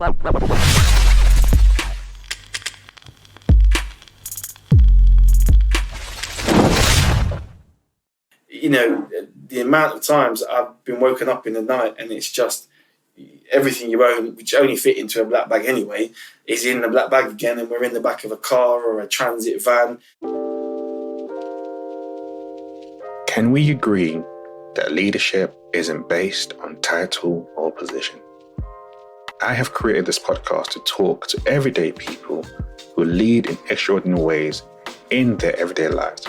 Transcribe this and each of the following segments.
You know, the amount of times I've been woken up in the night and it's just everything you own, which only fit into a black bag anyway, is in the black bag again, and we're in the back of a car or a transit van. Can we agree that leadership isn't based on title or position? I have created this podcast to talk to everyday people who lead in extraordinary ways in their everyday lives,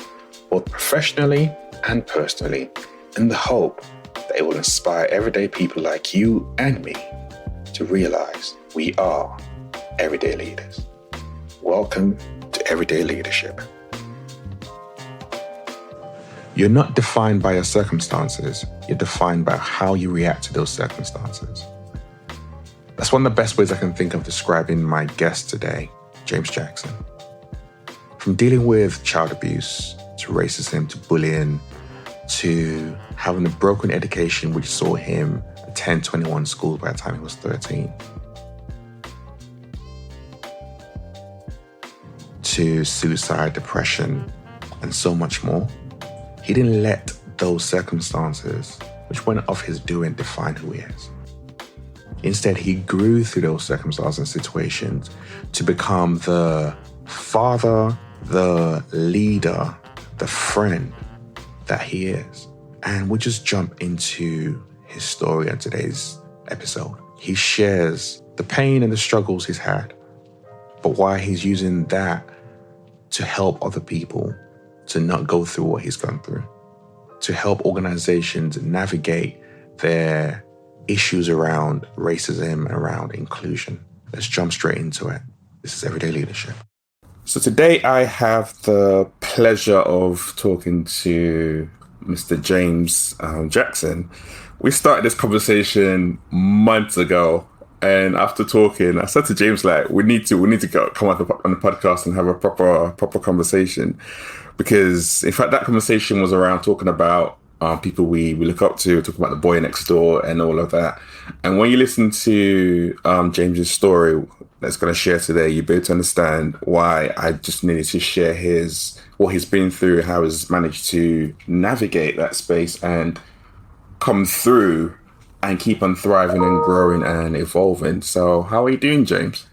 both professionally and personally, in the hope that it will inspire everyday people like you and me to realize we are everyday leaders. Welcome to Everyday Leadership. You're not defined by your circumstances, you're defined by how you react to those circumstances. That's one of the best ways I can think of describing my guest today, James Jackson. From dealing with child abuse, to racism, to bullying, to having a broken education which saw him attend 21 schools by the time he was 13, to suicide, depression, and so much more. He didn't let those circumstances, which went off his doing, define who he is. Instead, he grew through those circumstances and situations to become the father, the leader, the friend that he is. And we'll just jump into his story on today's episode. He shares the pain and the struggles he's had, but why he's using that to help other people to not go through what he's gone through, to help organizations navigate their issues around racism and around inclusion. Let's jump straight into it. This is Everyday Leadership. So today I have the pleasure of talking to Mr. James Jackson. We started this conversation months ago, and after talking, I said to James, we need to come on the podcast and have a proper conversation, because in fact that conversation was around talking about people we look up to, talking about the boy next door and all of that. And when you listen to James's story that's going to share today, you'll be able to understand why I just needed to share what he's been through, how he's managed to navigate that space and come through and keep on thriving and growing and evolving. So how are you doing, James?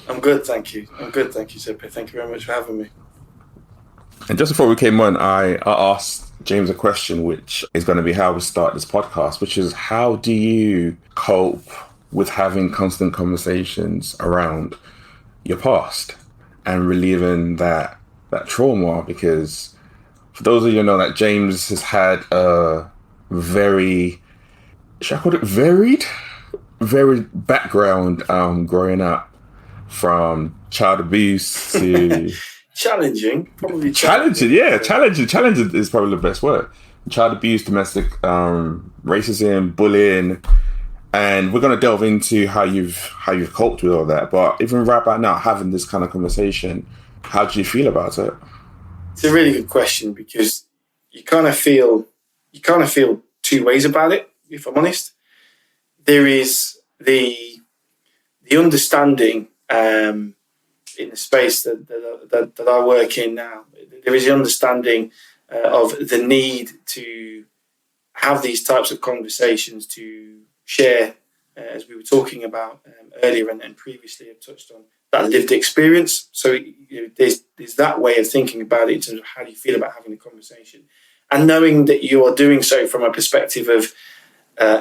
I'm good, thank you. Snippet. Thank you very much for having me. And just before we came on, I asked James a question, which is going to be how we start this podcast, which is, how do you cope with having constant conversations around your past and relieving that trauma? Because for those of you who know that James has had a very, should I call it varied background growing up, from child abuse to challenging is probably the best word. Child abuse, domestic racism, bullying, and we're going to delve into how you've coped with all that. But even right about now, having this kind of conversation, how do you feel about it? It's a really good question, because you kind of feel two ways about it, if I'm honest. There is the understanding in the space that I work in now. There is the understanding of the need to have these types of conversations, to share, as we were talking about earlier and previously I've touched on, that lived experience. So there's that way of thinking about it in terms of how do you feel about having a conversation. And knowing that you are doing so from a perspective of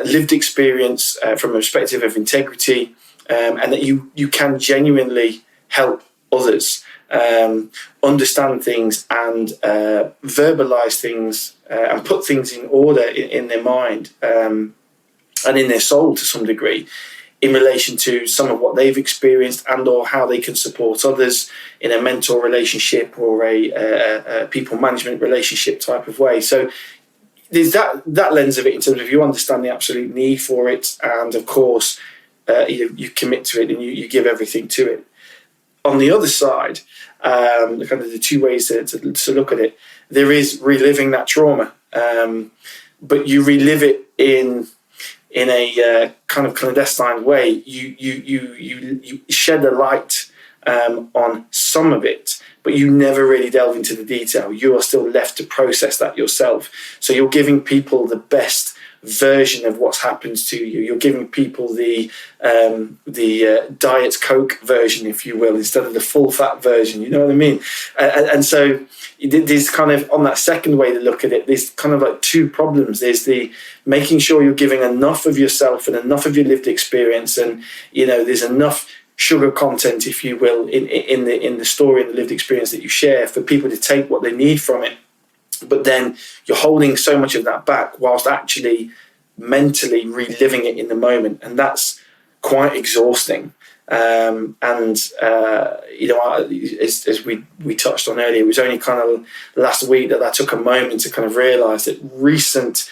lived experience, from a perspective of integrity, and that you can genuinely help others understand things and verbalize things and put things in order in their mind and in their soul to some degree, in relation to some of what they've experienced and or how they can support others in a mentor relationship or a people management relationship type of way. So there's that lens of it in terms of you understand the absolute need for it, and of course you commit to it and you give everything to it. On the other side, kind of the two ways to look at it, there is reliving that trauma, but you relive it in in a kind of clandestine way, you shed a light on some of it, but you never really delve into the detail. You are still left to process that yourself. So you're giving people the best version of what's happened to you. You're giving people the Diet Coke version, if you will, instead of the full fat version. You know what I mean? And so there's kind of, on that second way to look at it, there's kind of like two problems. There's the making sure you're giving enough of yourself and enough of your lived experience, and there's enough sugar content, if you will, in the story and the lived experience that you share for people to take what they need from it. But then you're holding so much of that back whilst actually mentally reliving it in the moment, and that's quite exhausting. As we touched on earlier, it was only kind of last week that I took a moment to kind of realise that recent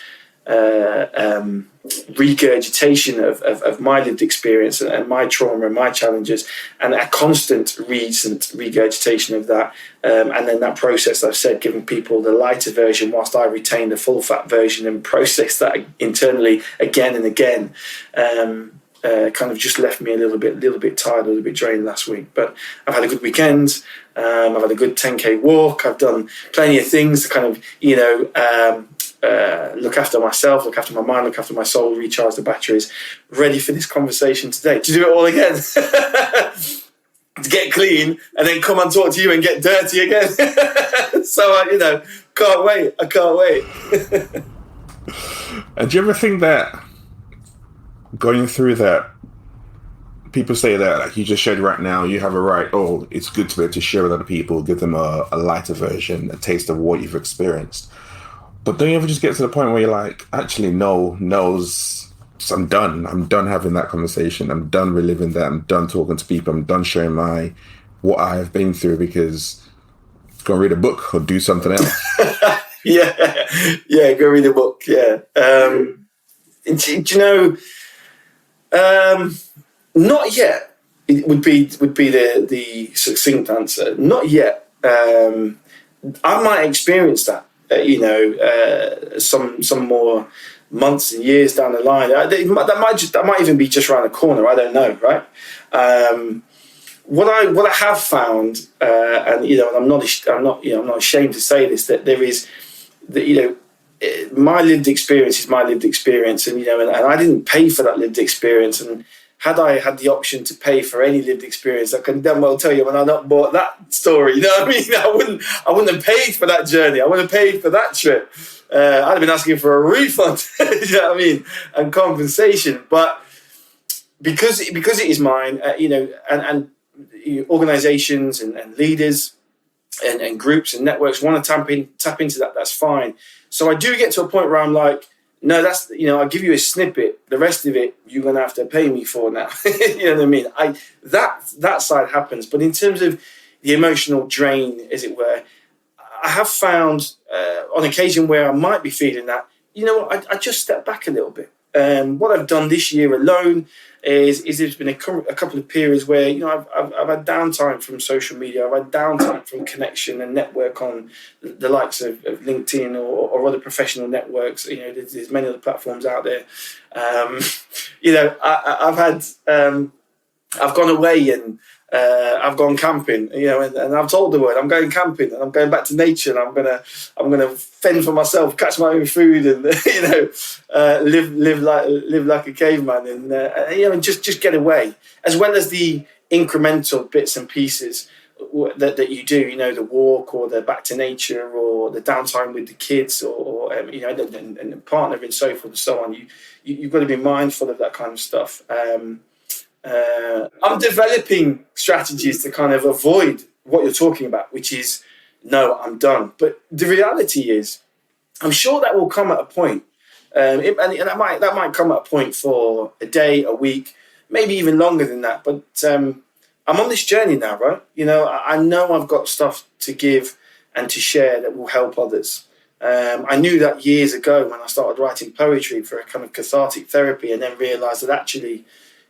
regurgitation of my lived experience and my trauma and my challenges, and a constant recent regurgitation of that, and then that process, I've said, giving people the lighter version whilst I retain the full fat version and process that internally again and again, kind of just left me a little bit tired, a little bit drained last week. But I've had a good weekend. I've had a good 10k walk. I've done plenty of things to kind of look after myself, look after my mind, look after my soul, recharge the batteries, ready for this conversation today. To do it all again. To get clean and then come and talk to you and get dirty again. So, can't wait. I can't wait. And do you ever think that going through that, people say that, like you just shared right now, you have a right, it's good to be able to share with other people, give them a lighter version, a taste of what you've experienced. But don't you ever just get to the point where you're like, actually, no, I'm done. I'm done having that conversation. I'm done reliving that. I'm done talking to people. I'm done sharing what I have been through, because go and read a book or do something else. Yeah, go read a book. Yeah. Do you know? Not yet. It would be the succinct answer. Not yet. I might experience that. Some more months and years down the line. That might even be just around the corner. I don't know, right? What I have found, and I'm not ashamed to say this, that there is, my lived experience is my lived experience, and I didn't pay for that lived experience. And had I had the option to pay for any lived experience, I can damn well tell you, when I not bought that story, you know what I mean? I wouldn't have paid for that journey. I wouldn't have paid for that trip. I'd have been asking for a refund, you know what I mean, and compensation. But because it is mine, and organisations and leaders and groups and networks want to tap into that, that's fine. So I do get to a point where I'm like, no, that's, I'll give you a snippet. The rest of it, you're going to have to pay me for now. You know what I mean? That side happens. But in terms of the emotional drain, as it were, I have found on occasion where I might be feeling that, I just step back a little bit. What I've done this year alone is there's been a couple of periods where I've had downtime from social media. I've had downtime from connection and network on the likes of LinkedIn or other professional networks. There's many other platforms out there. I've gone away and I've gone camping, and I've told the world I'm going camping and I'm going back to nature, and I'm gonna fend for myself, catch my own food, and live like a caveman, and just get away, as well as the incremental bits and pieces that you do, the walk or the back to nature or the downtime with the kids or and partner and so forth and so on. You've got to be mindful of that kind of stuff. I'm developing strategies to kind of avoid what you're talking about, which is, no, I'm done. But the reality is, I'm sure that will come at a point, and that might come at a point for a day, a week, maybe even longer than that. But I'm on this journey now, right? I know I've got stuff to give and to share that will help others. I knew that years ago when I started writing poetry for a kind of cathartic therapy, and then realised that actually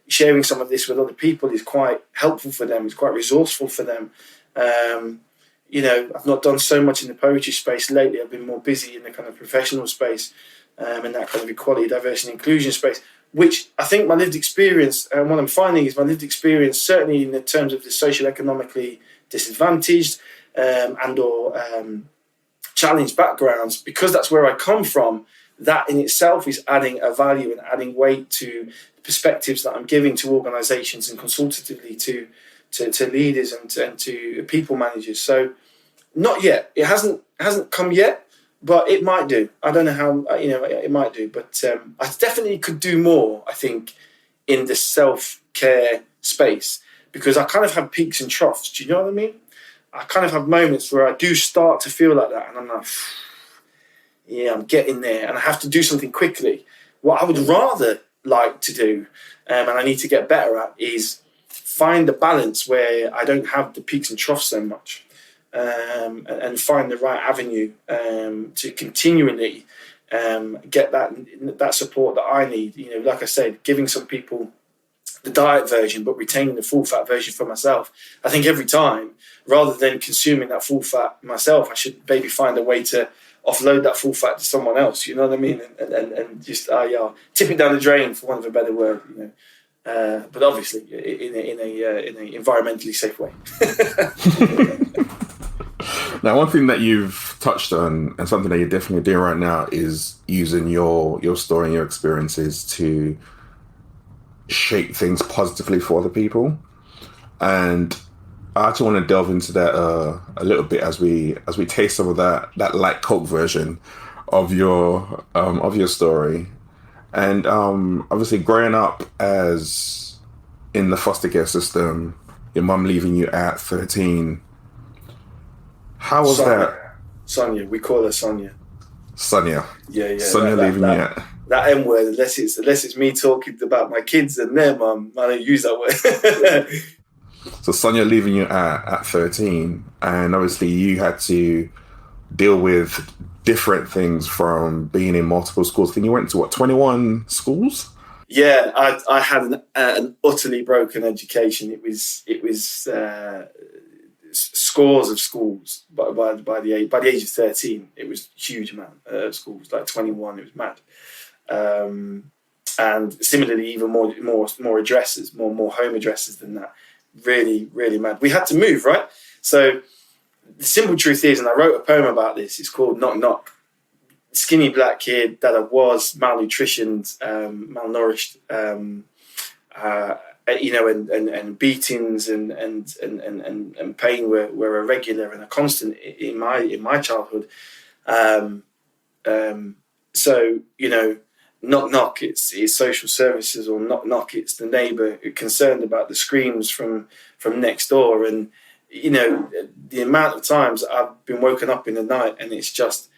sharing some of this with other people is quite helpful for them. It's quite resourceful for them. I've not done so much in the poetry space lately. I've been more busy in the kind of professional space and that kind of equality, diversity, and inclusion space. which I think my lived experience, and what I'm finding is my lived experience, certainly in the terms of the socioeconomically disadvantaged and or challenged backgrounds, because that's where I come from, that in itself is adding a value and adding weight to perspectives that I'm giving to organisations and consultatively to leaders and to people managers. So not yet. It hasn't come yet, but it might do. I don't know how, it might do. But I definitely could do more, I think, in the self-care space, because I kind of have peaks and troughs. Do you know what I mean? I kind of have moments where I do start to feel like that, and I'm like, yeah, I'm getting there, and I have to do something quickly. What I would rather like to do, and I need to get better at, is find the balance where I don't have the peaks and troughs so much, and find the right avenue to continually get that support that I need. Like I said, giving some people the diet version, but retaining the full fat version for myself. I think every time, rather than consuming that full fat myself, I should maybe find a way to offload that full fat to someone else. You know what I mean? And just tip it down the drain, for want of a better word. But obviously in a environmentally safe way. Now, one thing that you've touched on, and something that you're definitely doing right now, is using your story and your experiences to shape things positively for other people. And I actually want to delve into that a little bit as we taste some of that light Coke version of your story. And obviously, growing up as in the foster care system, your mum leaving you at 13. How was that? Sonia, we call her Sonia. Sonia. Yeah. Sonia leaving you at. That M word, unless it's me talking about my kids and their mum, I don't use that word. So Sonia leaving you at 13, and obviously you had to deal with different things from being in multiple schools. I think you went to 21 schools? Yeah, I had an utterly broken education. It was scores of schools by the age of 13. It was a huge amount of schools, like 21. It was mad. And similarly, even more addresses, more home addresses than that. Really, really mad. We had to move, right? So the simple truth is, and I wrote a poem about this, it's called Knock Knock. Skinny black kid that I was, malnutritioned, malnourished, and beatings and pain were a regular and a constant in my childhood. So knock knock, it's social services, or knock knock, it's the neighbour concerned about the screams from next door. And the amount of times I've been woken up in the night and it's just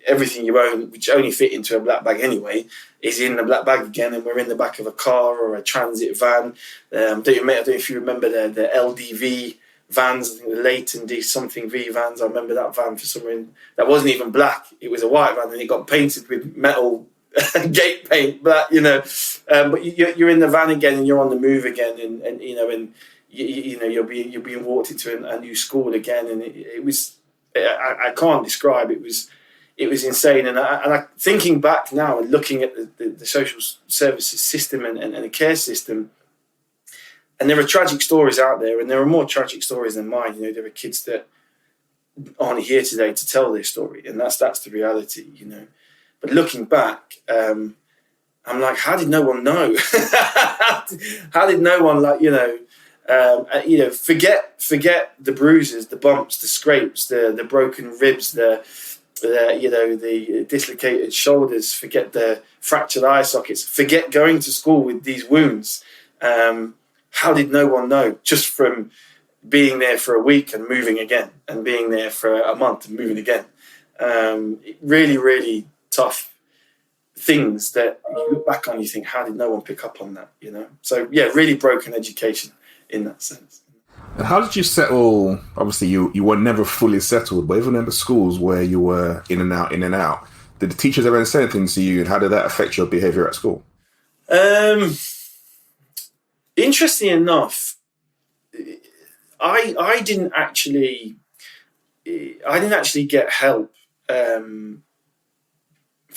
everything you own, which only fit into a black bag anyway, is in the black bag again, and we're in the back of a car or a transit van. I don't know if you remember the LDV vans, I think the Leighton D something V vans. I remember that van for some reason. That wasn't even black; it was a white van, and it got painted with metal gate paint. But but you're in the van again, and you're on the move again, and you're being walked into a new school again, and it was I can't describe. It was insane, and I thinking back now and looking at the social services system and the care system, and there are tragic stories out there, and there are more tragic stories than mine. There are kids that aren't here today to tell their story, and that's the reality. But looking back, I'm like, how did no one know? How did no one forget the bruises, the bumps, the scrapes, the broken ribs, the dislocated shoulders, forget the fractured eye sockets, forget going to school with these wounds. How did no one know? Just from being there for a week and moving again, and being there for a month and moving again. Really, really tough things that you look back on, you think, how did no one pick up on that? So yeah, really broken education in that sense. And how did you settle? Obviously, you were never fully settled, but even in the schools where you were in and out, did the teachers ever say anything to you, and how did that affect your behaviour at school? Interesting enough, I didn't actually get help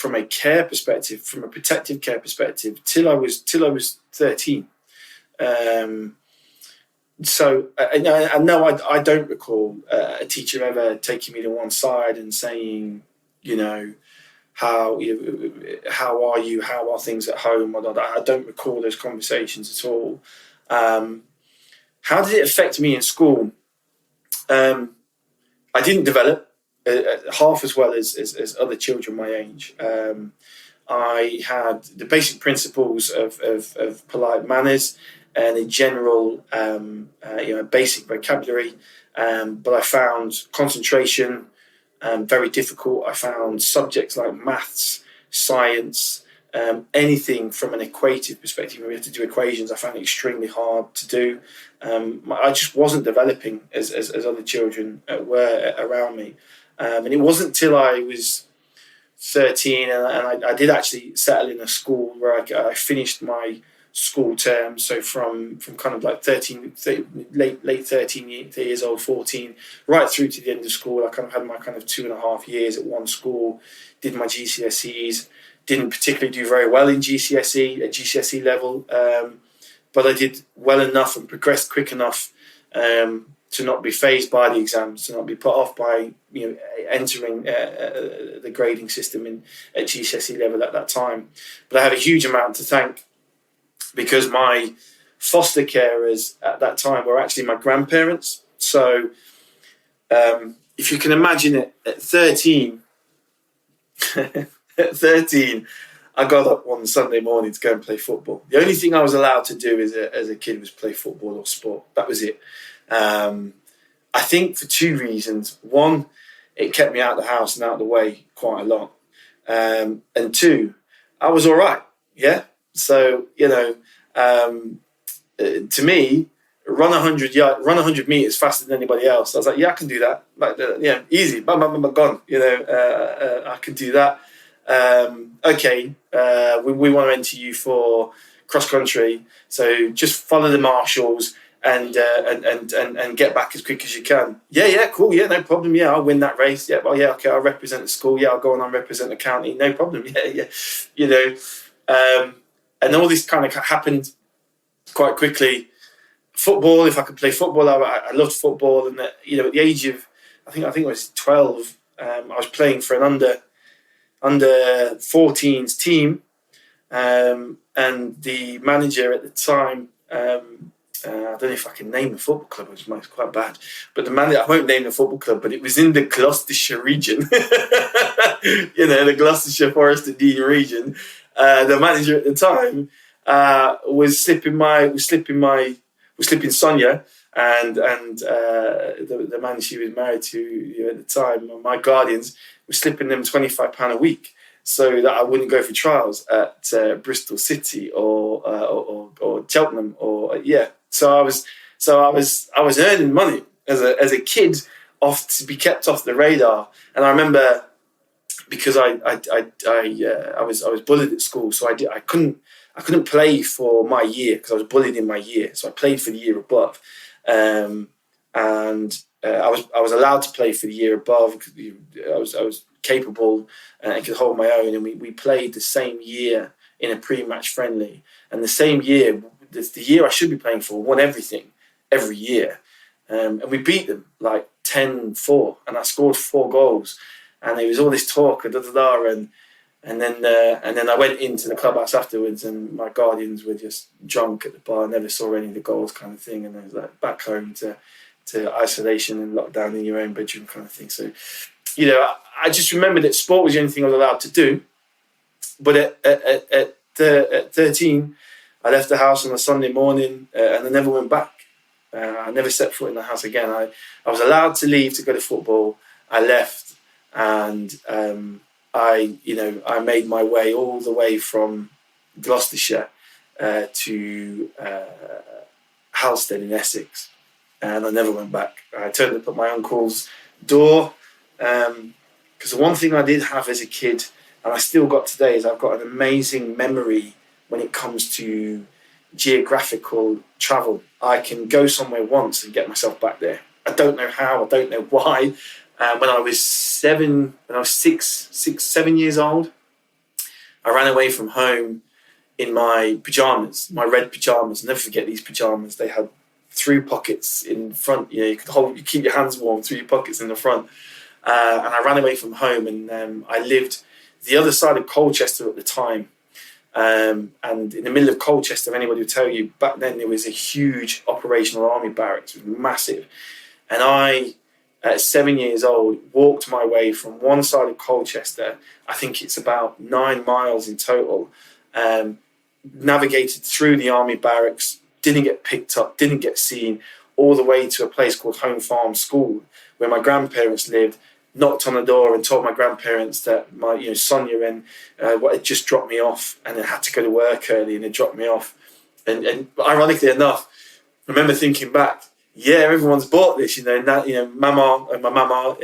from a care perspective, from a protective care perspective, till I was 13. So no, I don't recall a teacher ever taking me to one side and saying, how are you? How are things at home? I don't recall those conversations at all. How did it affect me in school? I didn't develop half as well as other children my age. I had the basic principles of polite manners and a general, basic vocabulary, but I found concentration very difficult. I found subjects like maths, science, anything from an equative perspective, when we had to do equations, I found it extremely hard to do. I just wasn't developing as other children were around me. And it wasn't till I was 13 and I did actually settle in a school where I finished my school term. So from kind of like 13, late 13 years old, 14, right through to the end of school, I kind of had my kind of 2.5 years at one school, did my GCSEs, didn't particularly do very well in GCSE level, but I did well enough and progressed quick enough to not be fazed by the exams, to not be put off by entering the grading system at GCSE level at that time. But I have a huge amount to thank, because my foster carers at that time were actually my grandparents. So if you can imagine it, at 13, I got up one Sunday morning to go and play football. The only thing I was allowed to do as a kid was play football or sport. That was it. I think for two reasons. One, it kept me out of the house and out of the way quite a lot. And two, I was all right. Yeah. So, to me, run 100 meters faster than anybody else. I was like, yeah, I can do that. Like, easy. Gone. I can do that. Okay. We want to enter you for cross country. So just follow the marshals and get back as quick as you can. Yeah, cool. Yeah, no problem. Yeah, I'll win that race. Yeah, well, yeah, okay. I'll represent the school. Yeah, I'll go on and represent the county. No problem. Yeah. And all this kind of happened quite quickly. Football, if I could play football, I loved football. And at the age of, I think I was 12, I was playing for an under 14s team, and the manager at the time, I don't know if I can name the football club, which is quite bad, but the manager, I won't name the football club, but it was in the Gloucestershire region, the Gloucestershire Forest and Dean region. The manager at the time was slipping Sonia, and the man she was married to at the time, my guardians, were slipping them £25 a week so that I wouldn't go for trials at Bristol City or Cheltenham So I was earning money as a kid to be kept off the radar. And I remember, because I was bullied at school, so I couldn't play for my year because I was bullied in my year. So I played for the year above, and I was allowed to play for the year above because I was capable and could hold my own. And we played the same year in a pre-match friendly, and the same year, the year I should be playing for, won everything every year, and we beat them like 10-4, and I scored 4 goals. And there was all this talk, and then I went into the clubhouse afterwards, and my guardians were just drunk at the bar, never saw any of the goals, kind of thing. And I was like back home to isolation and locked down in your own bedroom, kind of thing. So, I just remember that sport was the only thing I was allowed to do. But at 13, I left the house on a Sunday morning, and I never went back. I never set foot in the house again. I was allowed to leave to go to football. I left. And I made my way all the way from Gloucestershire to Halstead in Essex, and I never went back. I turned up at my uncle's door, because the one thing I did have as a kid, and I still got today, is I've got an amazing memory when it comes to geographical travel. I can go somewhere once and get myself back there. I don't know how, I don't know why. When I was 7 years old, I ran away from home in my pajamas, my red pajamas. I'll never forget these pajamas. They had 3 pockets in front. You keep your hands warm, 3 pockets in the front. And I ran away from home, and I lived the other side of Colchester at the time. And in the middle of Colchester, anybody would tell you, back then there was a huge operational army barracks. It was massive. And I, at 7 years old, walked my way from one side of Colchester. I think it's about 9 miles in total. Navigated through the army barracks, didn't get picked up, didn't get seen, all the way to a place called Home Farm School, where my grandparents lived. Knocked on the door and told my grandparents that my, Sonia and what had just dropped me off, and I had to go to work early, and they dropped me off. And ironically enough, I remember thinking back, everyone's bought this, Mama and my mama,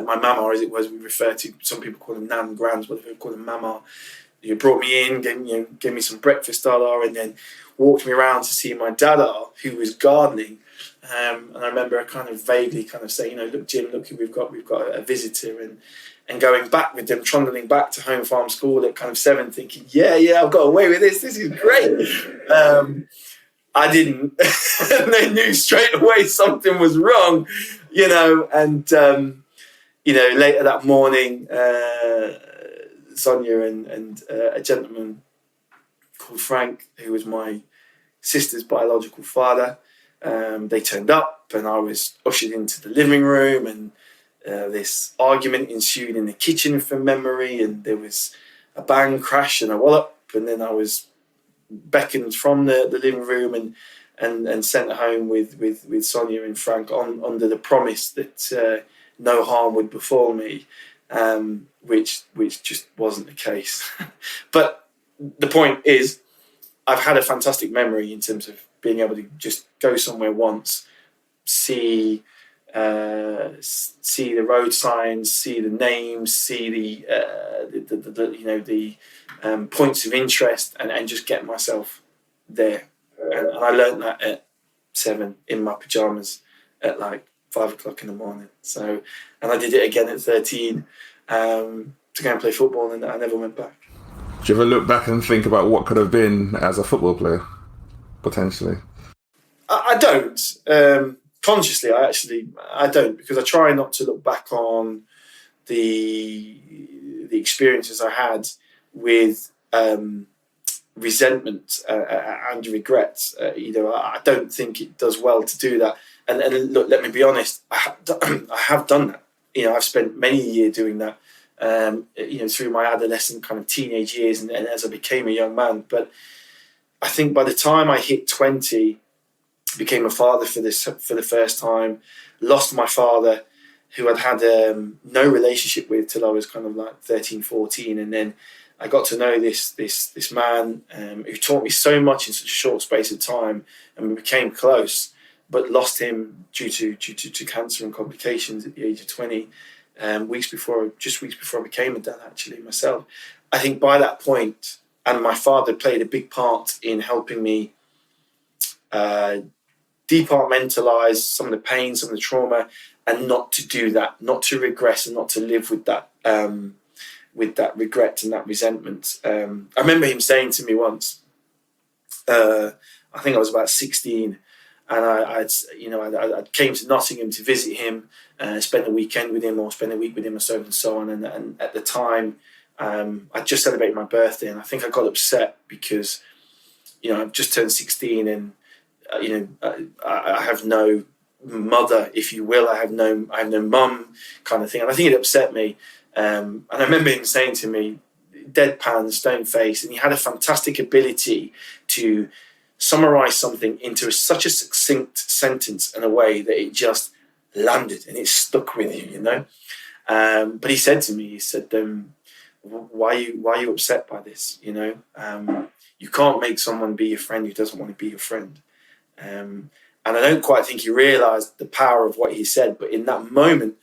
my mama, as it was, we refer to, some people call them nan, grands, whatever they call them, mama. You brought me in, gave me some breakfast, and then walked me around to see my dada, who was gardening. And I remember I kind of vaguely saying, look, Jim, look, we've got a visitor, and going back with them, trundling back to Home Farm School at kind of 7, thinking, I've got away with this. This is great. I didn't. And they knew straight away something was wrong, and later that morning, Sonia and a gentleman called Frank, who was my sister's biological father, they turned up, and I was ushered into the living room, and this argument ensued in the kitchen from memory, and there was a bang, crash, and a wallop, and then I was beckoned from the living room and sent home with Sonia and Frank under the promise that no harm would befall me, which just wasn't the case. But the point is, I've had a fantastic memory in terms of being able to just go somewhere once, see the road signs, see the names, see the points of interest, and just get myself there. And I learned that at 7 in my pajamas at like 5 o'clock in the morning. So, and I did it again at 13 to go and play football, and I never went back. Do you ever look back and think about what could have been as a football player, potentially? I don't. Consciously, I don't, because I try not to look back on the experiences I had with resentment and regret. I don't think it does well to do that. And look, let me be honest, I have done that. I've spent many a year doing that. Through my adolescent kind of teenage years, and as I became a young man. But I think by the time I hit 20, became a father for the first time, lost my father, who I'd had no relationship with till I was kind of like 13, 14, and then I got to know this man who taught me so much in such a short space of time, and we became close, but lost him due to cancer and complications at the age of 20. Weeks before I became a dad, actually, myself. I think by that point, and my father played a big part in helping me departmentalize some of the pain, some of the trauma, and not to do that, not to regress, and not to live with that regret and that resentment. I remember him saying to me once, I think I was about 16, and I came to Nottingham to visit him, spend a weekend with him, or spend a week with him, or so and so on. And at the time, I just celebrated my birthday, and I think I got upset because, I've just turned 16, and I have no mother, if you will. I have no mum, kind of thing. And I think it upset me. And I remember him saying to me, deadpan, stone face, and he had a fantastic ability to summarize something into such a succinct sentence in a way that it just landed and it stuck with you, But he said to me, why are you upset by this? You can't make someone be your friend who doesn't want to be your friend. And I don't quite think he realized the power of what he said, but in that moment,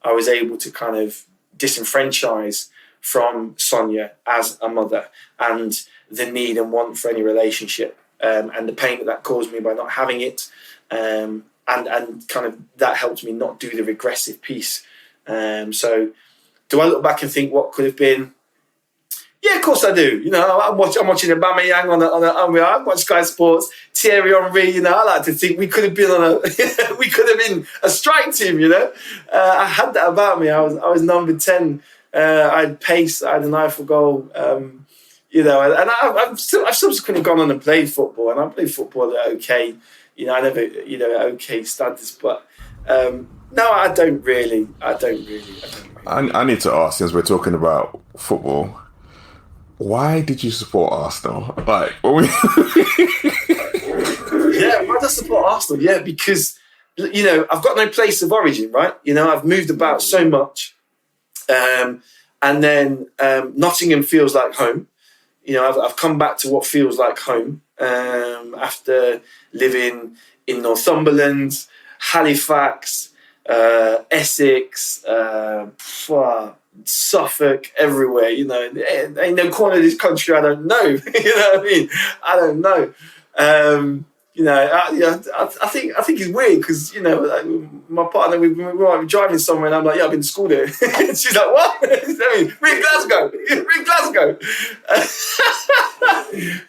I was able to kind of disenfranchise from Sonia as a mother, and the need and want for any relationship, and the pain that caused me by not having it, and kind of that helped me not do the regressive piece. So do I look back and think what could have been? Yeah, of course I do. You know, I'm watching Aubameyang I watch Sky Sports, Thierry Henry. You know, I like to think we could have been we could have been a strike team. You know, I had that about me. I was number 10. I had pace. I had an eye for goal. You know, and I've subsequently gone on and played football, and I played football at okay. You know, I never, you know, okay standards, but no, I don't really. I need to ask, since we're talking about football, why did you support Arsenal? Like, why do I support Arsenal? Yeah, because, you know, I've got no place of origin, right? You know, I've moved about so much, and then Nottingham feels like home. You know, I've come back to what feels like home after living in Northumberland, Halifax, Essex, Suffolk, everywhere. You know, ain't no corner of this country I don't know. You know what I mean? I don't know. You know, I think it's weird because, you know, like my partner, we might be driving somewhere and I'm like, yeah, I've been to school there. And she's like, what? I mean, we're in Glasgow. We're in Glasgow.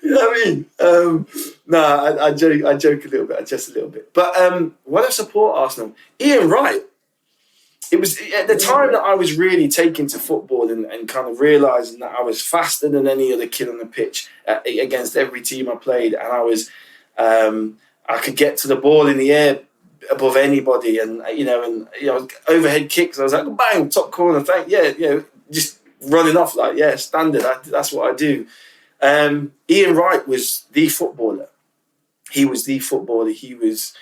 You know what I mean? No, I joke a little bit. I jest a little bit. But why do I support Arsenal? Ian Wright. It was at the time that I was really taken to football and kind of realising that I was faster than any other kid on the pitch against every team I played. And I was... I could get to the ball in the air above anybody, and overhead kicks. I was like, bang, top corner, just running off like, yeah, standard. That's what I do. Ian Wright was the footballer. He was the footballer. He was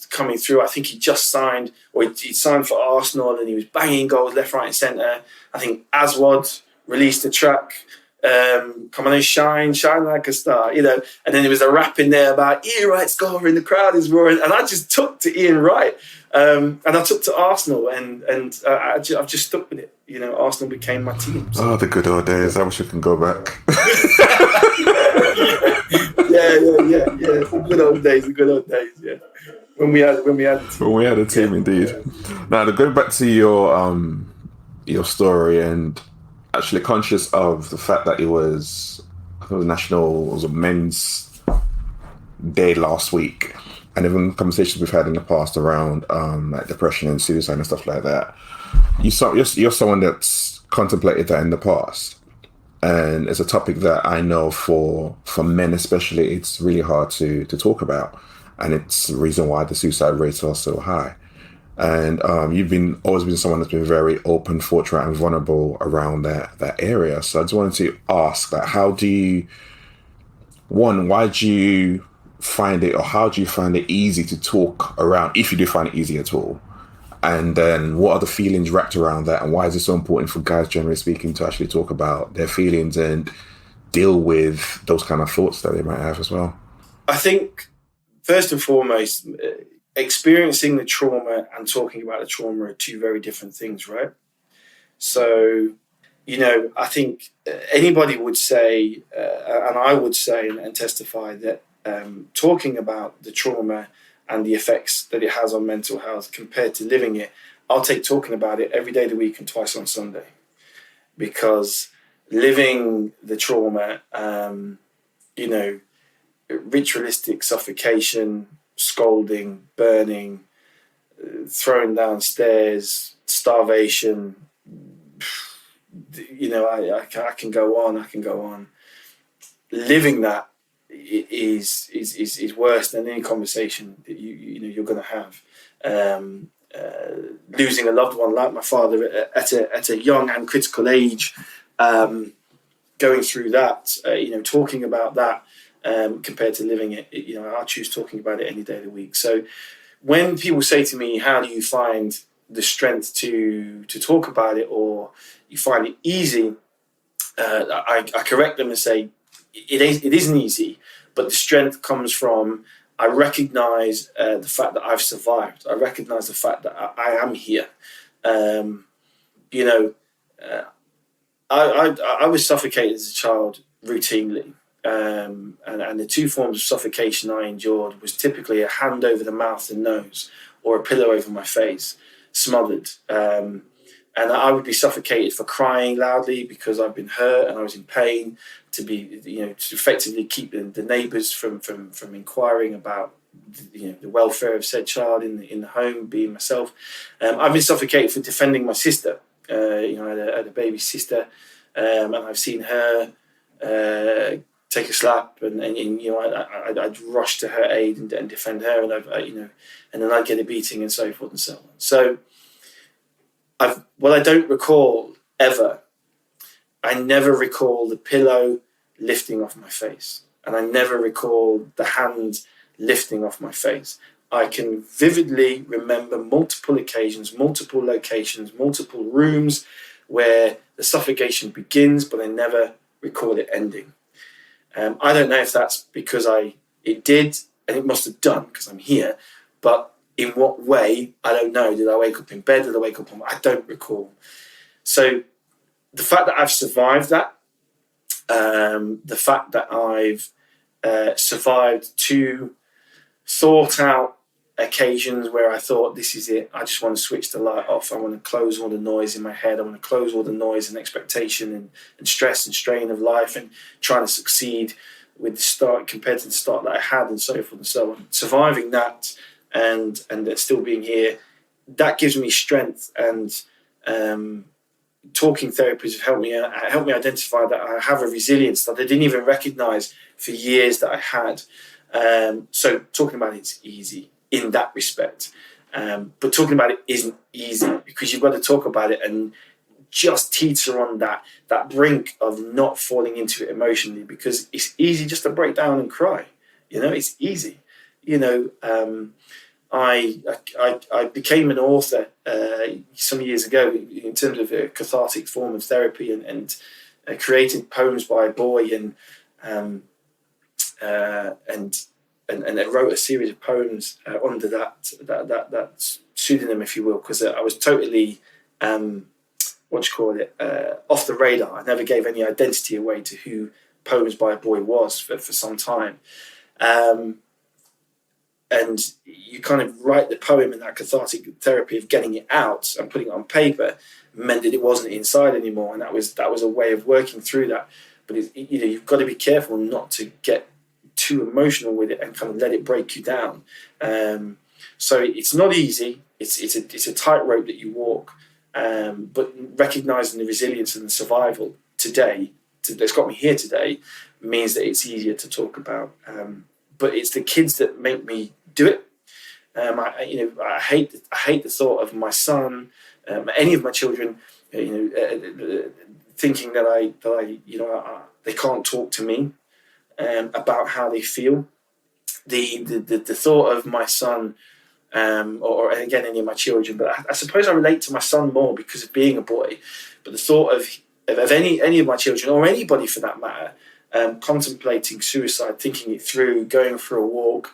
coming through. I think he just signed, or he signed for Arsenal, and he was banging goals left, right, and centre. I think Aswad released a track. Come on, shine like a star, you know. And then there was a rap in there about Ian Wright scoring, the crowd is roaring, and I just took to Ian Wright, and I took to Arsenal, and I've just stuck with it. You know, Arsenal became my team. So. Oh, the good old days! I wish we can go back. yeah. The good old days. Yeah, when we had a team. Indeed. Now, to go back to your story, and actually conscious of the fact that it was a men's day last week, and even conversations we've had in the past around like depression and suicide and stuff like that. You're someone that's contemplated that in the past, and it's a topic that I know for men especially, it's really hard to talk about, and it's the reason why the suicide rates are so high. And you've always been someone that's been very open, forthright, and vulnerable around that area. So I just wanted to ask, like, why do you find it, or how do you find it easy to talk around, if you do find it easy at all? And then what are the feelings wrapped around that? And why is it so important for guys, generally speaking, to actually talk about their feelings and deal with those kind of thoughts that they might have as well? I think, first and foremost, experiencing the trauma and talking about the trauma are two very different things, right? So, you know, I think anybody would say, and I would say and testify that talking about the trauma and the effects that it has on mental health compared to living it, I'll take talking about it every day of the week and twice on Sunday. Because living the trauma, you know, ritualistic suffocation, scolding, burning, thrown downstairs, starvation. You know, I can go on. Living that is worse than any conversation that you're going to have. Losing a loved one like my father at a young and critical age, going through that, talking about that. Compared to living it, I choose talking about it any day of the week. So when people say to me, how do you find the strength to talk about it, or you find it easy, I correct them and say, it isn't easy, but the strength comes from, I recognize the fact that I've survived. I recognize the fact that I am here. I was suffocated as a child routinely. And the two forms of suffocation I endured was typically a hand over the mouth and nose, or a pillow over my face, smothered. And I would be suffocated for crying loudly because I've been hurt and I was in pain, to effectively keep the neighbours from inquiring about the welfare of said child in the home, being myself. I've been suffocated for defending my sister. I had a baby sister, and I've seen her take a slap, and I'd rush to her aid and defend her, and and then I'd get a beating and so forth and so on. So I don't recall ever. I never recall the pillow lifting off my face, and I never recall the hand lifting off my face. I can vividly remember multiple occasions, multiple locations, multiple rooms where the suffocation begins, but I never recall it ending. I don't know if that's because it did, and it must have done because I'm here, but in what way, I don't know. Did I wake up in bed? Did I wake up I don't recall. So the fact that I've survived that, the fact that I've survived 2 thought out occasions where I thought, this is it, I just want to switch the light off, I want to close all the noise in my head, I want to close all the noise and expectation and stress and strain of life and trying to succeed with the start compared to the start that I had, and so forth and so on. Surviving that and still being here, that gives me strength, and talking therapies have helped me identify that I have a resilience that I didn't even recognize for years that I had. So talking about it's easy in that respect, but talking about it isn't easy, because you've got to talk about it and just teeter on that brink of not falling into it emotionally, because it's easy just to break down and cry. It's easy. I became an author some years ago in terms of a cathartic form of therapy, and created Poems by a Boy, and I wrote a series of poems under that pseudonym, if you will, because I was totally off the radar. I never gave any identity away to who Poems by a Boy was for some time. And you kind of write the poem, and that cathartic therapy of getting it out and putting it on paper meant that it wasn't inside anymore, and that was a way of working through that. But you've got to be careful not to get too emotional with it and kind of let it break you down. So it's not easy. It's a tightrope that you walk, but recognizing the resilience and the survival today that's got me here today means that it's easier to talk about. But it's the kids that make me do it. I hate the thought of my son, any of my children, thinking that they can't talk to me about how they feel. The thought of my son, or again any of my children, but I suppose I relate to my son more because of being a boy. But the thought of any of my children, or anybody for that matter, contemplating suicide, thinking it through, going for a walk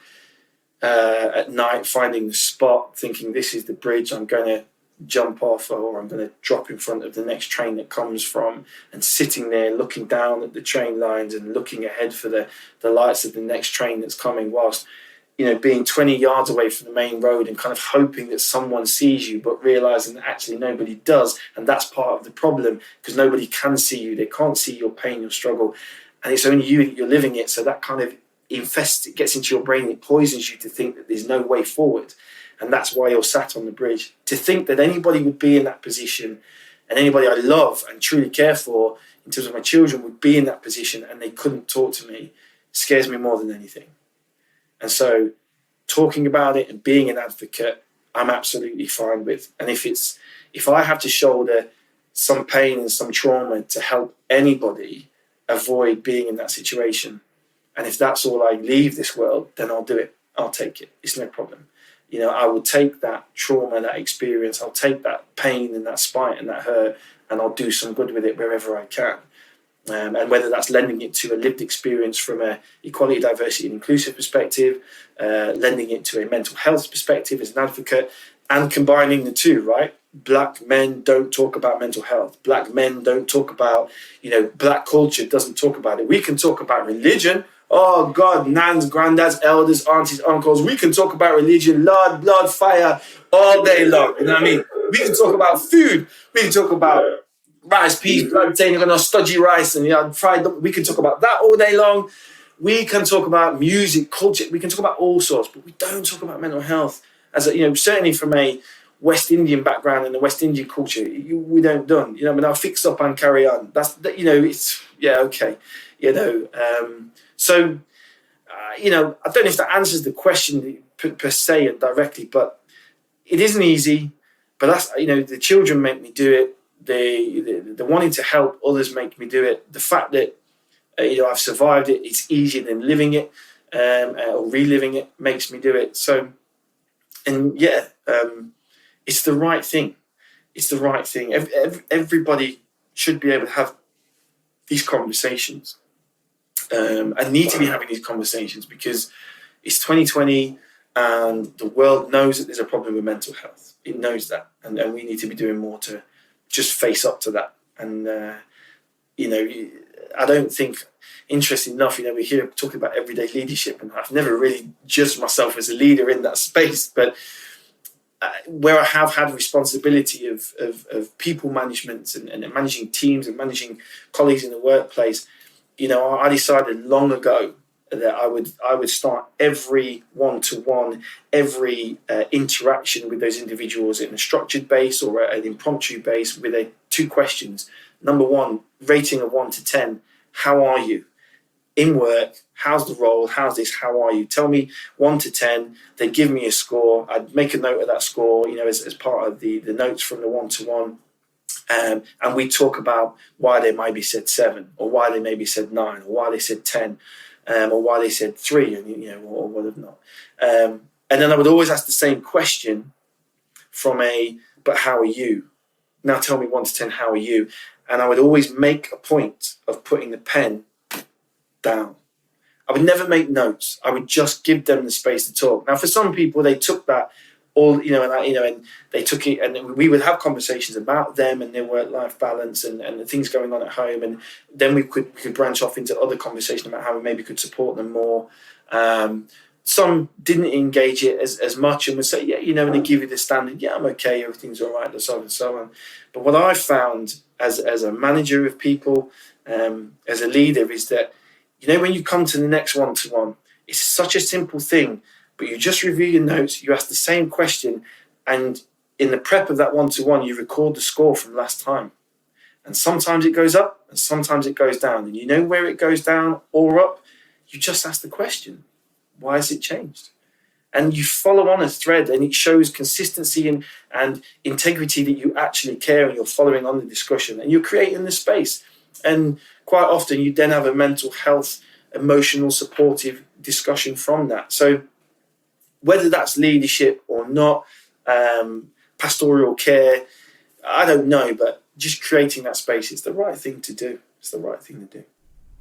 at night, finding the spot, thinking this is the bridge I'm going to jump off, or I'm going to drop in front of the next train that comes from, and sitting there looking down at the train lines and looking ahead for the lights of the next train that's coming, whilst being 20 yards away from the main road and kind of hoping that someone sees you, but realizing that actually nobody does. And that's part of the problem, because nobody can see you. They can't see your pain, your struggle. And it's only you that you're living it. So that kind of it gets into your brain, it poisons you to think that there's no way forward. And that's why you're sat on the bridge. To think that anybody would be in that position, and anybody I love and truly care for, in terms of my children, would be in that position and they couldn't talk to me, scares me more than anything. And so talking about it and being an advocate, I'm absolutely fine with. And if I have to shoulder some pain and some trauma to help anybody avoid being in that situation, and if that's all I leave this world, then I'll do it. I'll take it. It's no problem. I will take that trauma, that experience, I'll take that pain and that spite and that hurt, and I'll do some good with it wherever I can. And whether that's lending it to a lived experience from a equality, diversity and inclusive perspective, lending it to a mental health perspective as an advocate, and combining the two, right? Black men don't talk about mental health. Black men don't talk about, black culture doesn't talk about it. We can talk about religion. Oh God, nans, granddads, elders, aunties, uncles. We can talk about religion, Lord, blood, fire, all day long. You know what I mean? We can talk about food. We can talk about rice, peas, plantain, stodgy rice, and fried. We can talk about that all day long. We can talk about music, culture. We can talk about all sorts, but we don't talk about mental health. As certainly from a West Indian background and the West Indian culture, we don't done. I'll fix up and carry on. It's okay. So I don't know if that answers the question per se and directly, but it isn't easy. But that's the children make me do it. The wanting to help others make me do it. The fact that I've survived it, it's easier than living it or reliving it makes me do it. So, and it's the right thing. It's the right thing. Everybody should be able to have these conversations. I need to be having these conversations because it's 2020 and the world knows that there's a problem with mental health. It knows that, and we need to be doing more to just face up to that. And I don't think, interesting enough, we're here talking about everyday leadership, and I've never really judged myself as a leader in that space, but where I have had responsibility of people management and managing teams and managing colleagues in the workplace, I decided long ago that I would start every one-to-one, every interaction with those individuals in a structured base or an impromptu base with two questions. Number one, rating of 1 to 10. How are you in work? How's the role? How's this? How are you? Tell me 1 to 10. They give me a score. I'd make a note of that score, as part of the notes from the one-to-one. And we talk about why they maybe said 7, or why they maybe said 9, or why they said 10, or why they said 3, and or whatever not. And then I would always ask the same question from but how are you? Now tell me 1 to 10, how are you? And I would always make a point of putting the pen down. I would never make notes. I would just give them the space to talk. Now, for some people, they took that all, and they took it, and we would have conversations about them and their work-life balance and the things going on at home, and then we could branch off into other conversations about how we maybe could support them more. Some didn't engage it as much and would say, and they give you the standard, I'm okay, everything's all right, and so on and so on. But what I found as a manager of people, as a leader, is that, when you come to the next one-to-one, it's such a simple thing, but you just review your notes, you ask the same question, and in the prep of that one-to-one, you record the score from last time. And sometimes it goes up, and sometimes it goes down. And where it goes down or up, you just ask the question, why has it changed? And you follow on a thread, and it shows consistency and integrity that you actually care, and you're following on the discussion, and you're creating the space. And quite often you then have a mental health, emotional, supportive discussion from that. So whether that's leadership or not, pastoral care, I don't know, but just creating that space is the right thing to do. It's the right thing to do.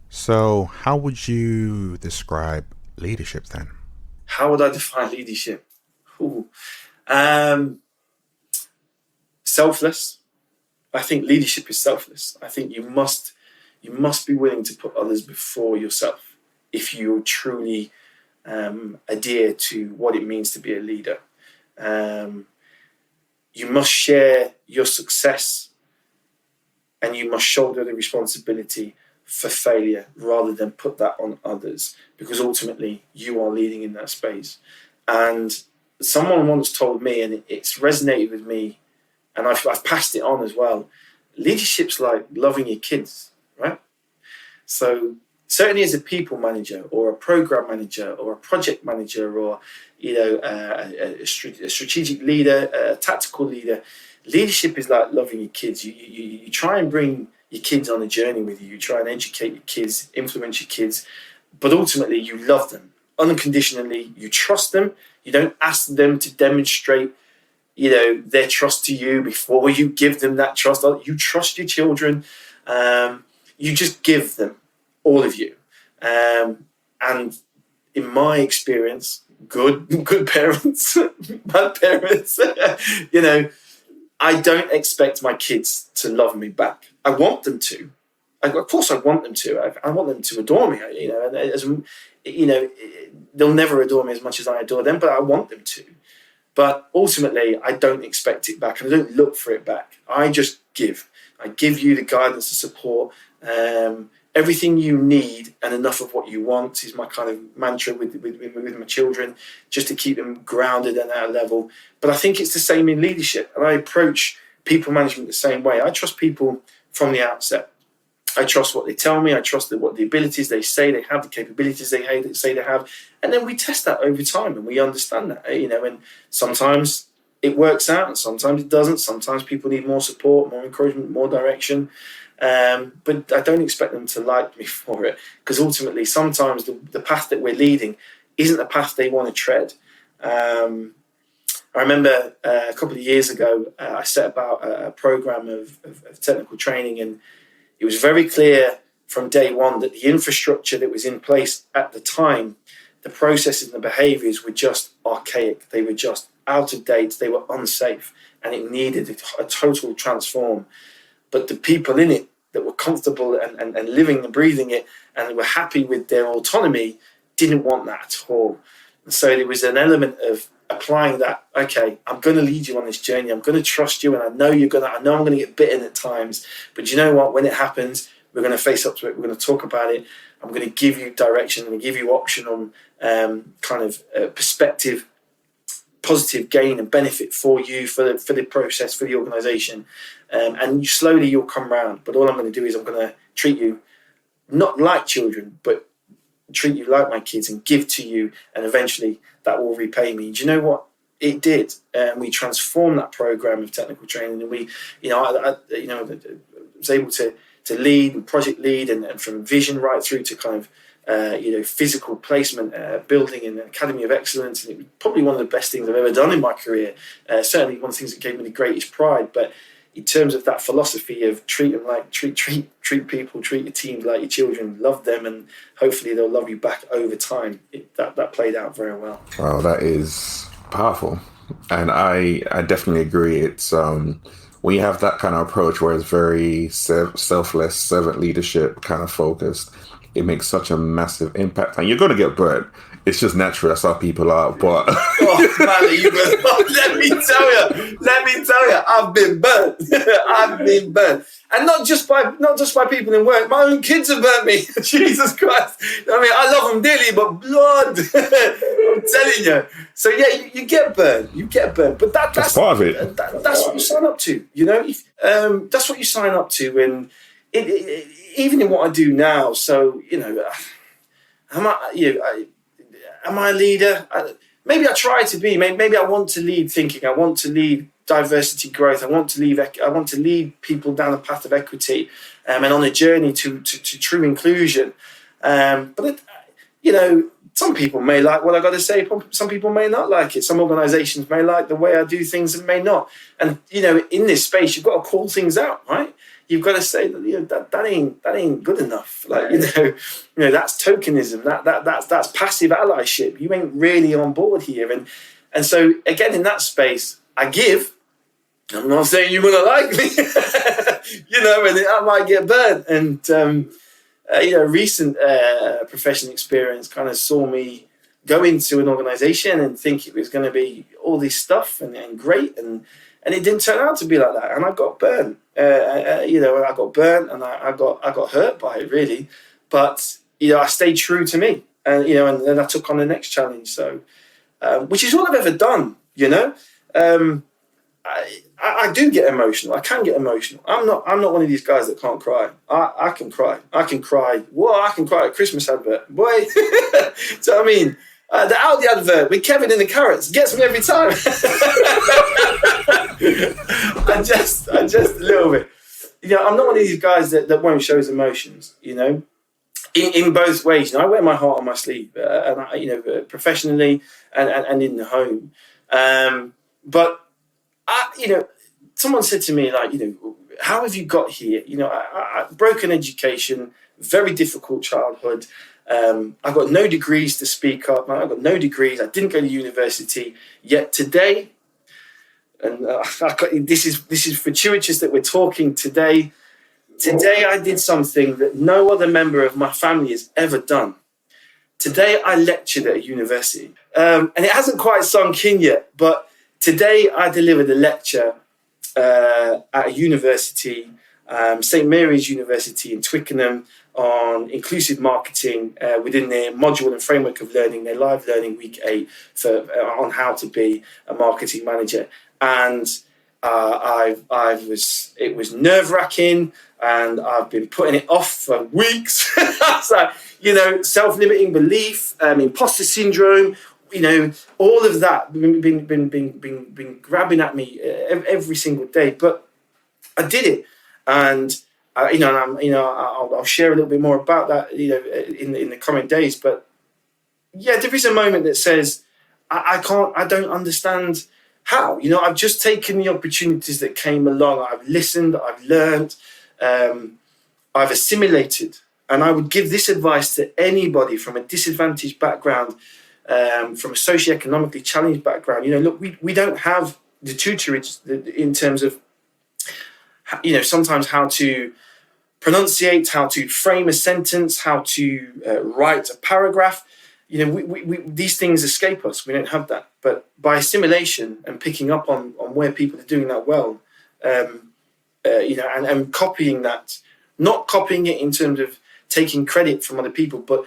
So how would you describe leadership then? How would I define leadership? Selfless. I think leadership is selfless. I think you must be willing to put others before yourself if you truly adhere to what it means to be a leader. You must share your success, and you must shoulder the responsibility for failure rather than put that on others, because ultimately you are leading in that space. And someone once told me, and it's resonated with me, and I've passed it on as well, leadership's like loving your kids, right? So certainly as a people manager or a program manager or a project manager or a strategic leader, a tactical leader, leadership is like loving your kids. You try and bring your kids on a journey with you. You try and educate your kids, influence your kids, but ultimately you love them unconditionally. You trust them. You don't ask them to demonstrate their trust to you before you give them that trust. You trust your children. You just give them, all of you. And in my experience, good parents, bad parents, I don't expect my kids to love me back. I want them to. Of course I want them to. I want them to adore me, they'll never adore me as much as I adore them, but I want them to. But ultimately, I don't expect it back and I don't look for it back. I just give. I give you the guidance, the support, everything you need and enough of what you want is my kind of mantra with my children, just to keep them grounded at that level. But I think it's the same in leadership. And I approach people management the same way. I trust people from the outset. I trust what they tell me. I trust what the abilities they say they have, the capabilities they say they have. And then we test that over time and we understand that, and sometimes it works out and sometimes it doesn't. Sometimes people need more support, more encouragement, more direction. But I don't expect them to like me for it, because ultimately sometimes the path that we're leading isn't the path they want to tread. I remember a couple of years ago, I set about a program of technical training, and it was very clear from day one that the infrastructure that was in place at the time, the processes and the behaviours were just archaic. They were just out of date. They were unsafe, and it needed a total transform. But the people in it that were comfortable and living and breathing it and were happy with their autonomy didn't want that at all. And so there was an element of applying that. Okay, I'm going to lead you on this journey. I'm going to trust you, and I know I'm going to get bitten at times. But you know what? When it happens, we're going to face up to it. We're going to talk about it. I'm going to give you direction. I'm going to give you option on perspective, positive gain and benefit for you, for the process, for the organisation. And slowly you'll come round. But all I'm going to do is I'm going to treat you not like children, but treat you like my kids and give to you. And eventually that will repay me. Do you know what? It did. We transformed that program of technical training. And we, I was able to lead and project lead and from vision right through to kind of, physical placement, building an academy of excellence. And it was probably one of the best things I've ever done in my career. Certainly one of the things that gave me the greatest pride. But in terms of that philosophy of treat them like treat people, treat your teams like your children, love them, and hopefully they'll love you back over time. That played out very well. Wow, that is powerful, and I definitely agree. It's when you have that kind of approach where it's very selfless, servant leadership kind of focused, it makes such a massive impact. And you're going to get burnt. It's just natural. That's how people are. But let me tell you, I've been burnt. I've been burnt, and not just by people in work. My own kids have burnt me. Jesus Christ! I mean, I love them dearly, but blood. I'm telling you. So yeah, you get burnt. You get burnt, but that's part of it. That's what you sign up to. That's what you sign up to, and even in what I do now. So am I a leader? Maybe I try to be. Maybe I want to lead thinking. I want to lead diversity growth. I want to lead people down the path of equity, and on a journey to true inclusion. But some people may like what I got to say. Some people may not like it. Some organisations may like the way I do things and may not. And in this space, you've got to call things out, right? You've got to say that that ain't good enough. Like that's tokenism. That's passive allyship. You ain't really on board here. And so again, in that space, I give. I'm not saying you're gonna like me, and I might get burnt. And recent professional experience kind of saw me go into an organisation and think it was going to be all this stuff and great, and it didn't turn out to be like that. And I got burnt. I got burnt and I got hurt by it, really. But I stayed true to me, and and then I took on the next challenge. So, which is all I've ever done. I do get emotional. I can get emotional. I'm not one of these guys that can't cry. I can cry. I can cry. Whoa, I can cry at a Christmas advert. Boy. So I mean, the Aldi advert with Kevin in the carrots gets me every time. I just a little bit. I'm not one of these guys that won't show his emotions. In both ways. I wear my heart on my sleeve, and professionally and in the home. But someone said to me, like, how have you got here? I broken education, very difficult childhood. I got no degrees to speak up. I got no degrees. I didn't go to university. Yet today, and this is fortuitous that we're talking today. Today I did something that no other member of my family has ever done. Today I lectured at a university, and it hasn't quite sunk in yet. But today I delivered a lecture at a university, St. Mary's University in Twickenham, on inclusive marketing within their module and framework of learning, their live learning week 8 on how to be a marketing manager. And it was nerve-wracking, and I've been putting it off for weeks. So, self-limiting belief, imposter syndrome, all of that been grabbing at me every single day. But I did it, and I'll share a little bit more about that, in the coming days. But yeah, there is a moment that says I don't understand how. I've just taken the opportunities that came along. I've listened, I've learned, I've assimilated, and I would give this advice to anybody from a disadvantaged background, from a socioeconomically challenged background. Look, we don't have the tutorage in terms of, sometimes how to pronunciate, how to frame a sentence, how to write a paragraph. These things escape us. We don't have that. But by assimilation and picking up on where people are doing that well, and copying that, not copying it in terms of taking credit from other people, but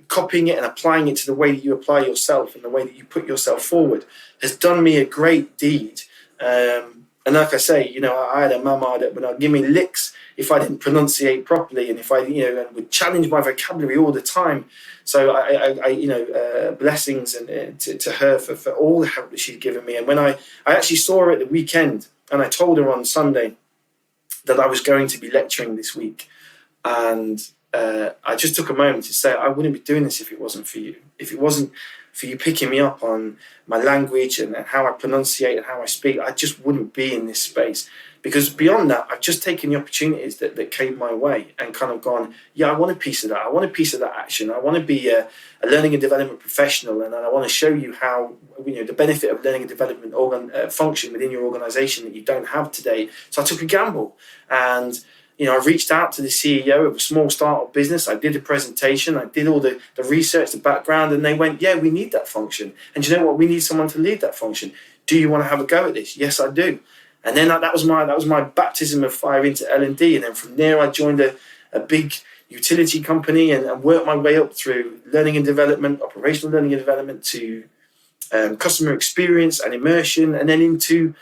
copying it and applying it to the way that you apply yourself and the way that you put yourself forward, has done me a great deed. And like I say, I had a mama that would give me licks if I didn't pronunciate properly, and if I, and would challenge my vocabulary all the time. So I blessings and to her for all the help that she'd given me. And when I actually saw her at the weekend, and I told her on Sunday that I was going to be lecturing this week, and I just took a moment to say, I wouldn't be doing this if it wasn't for you. If it wasn't for you picking me up on my language and how I pronunciate and how I speak, I just wouldn't be in this space. Because beyond that, I've just taken the opportunities that came my way and kind of gone, yeah, I want a piece of that. I want a piece of that action. I want to be a learning and development professional, and I want to show you how, the benefit of learning and development function within your organization that you don't have today. So I took a gamble, and I reached out to the CEO of a small startup business. I did a presentation. I did all the research, the background, and they went, yeah, we need that function. And you know what? We need someone to lead that function. Do you want to have a go at this? Yes, I do. And then that was my baptism of fire into L&D. And then from there, I joined a big utility company and worked my way up through learning and development, operational learning and development, to customer experience and immersion, and then into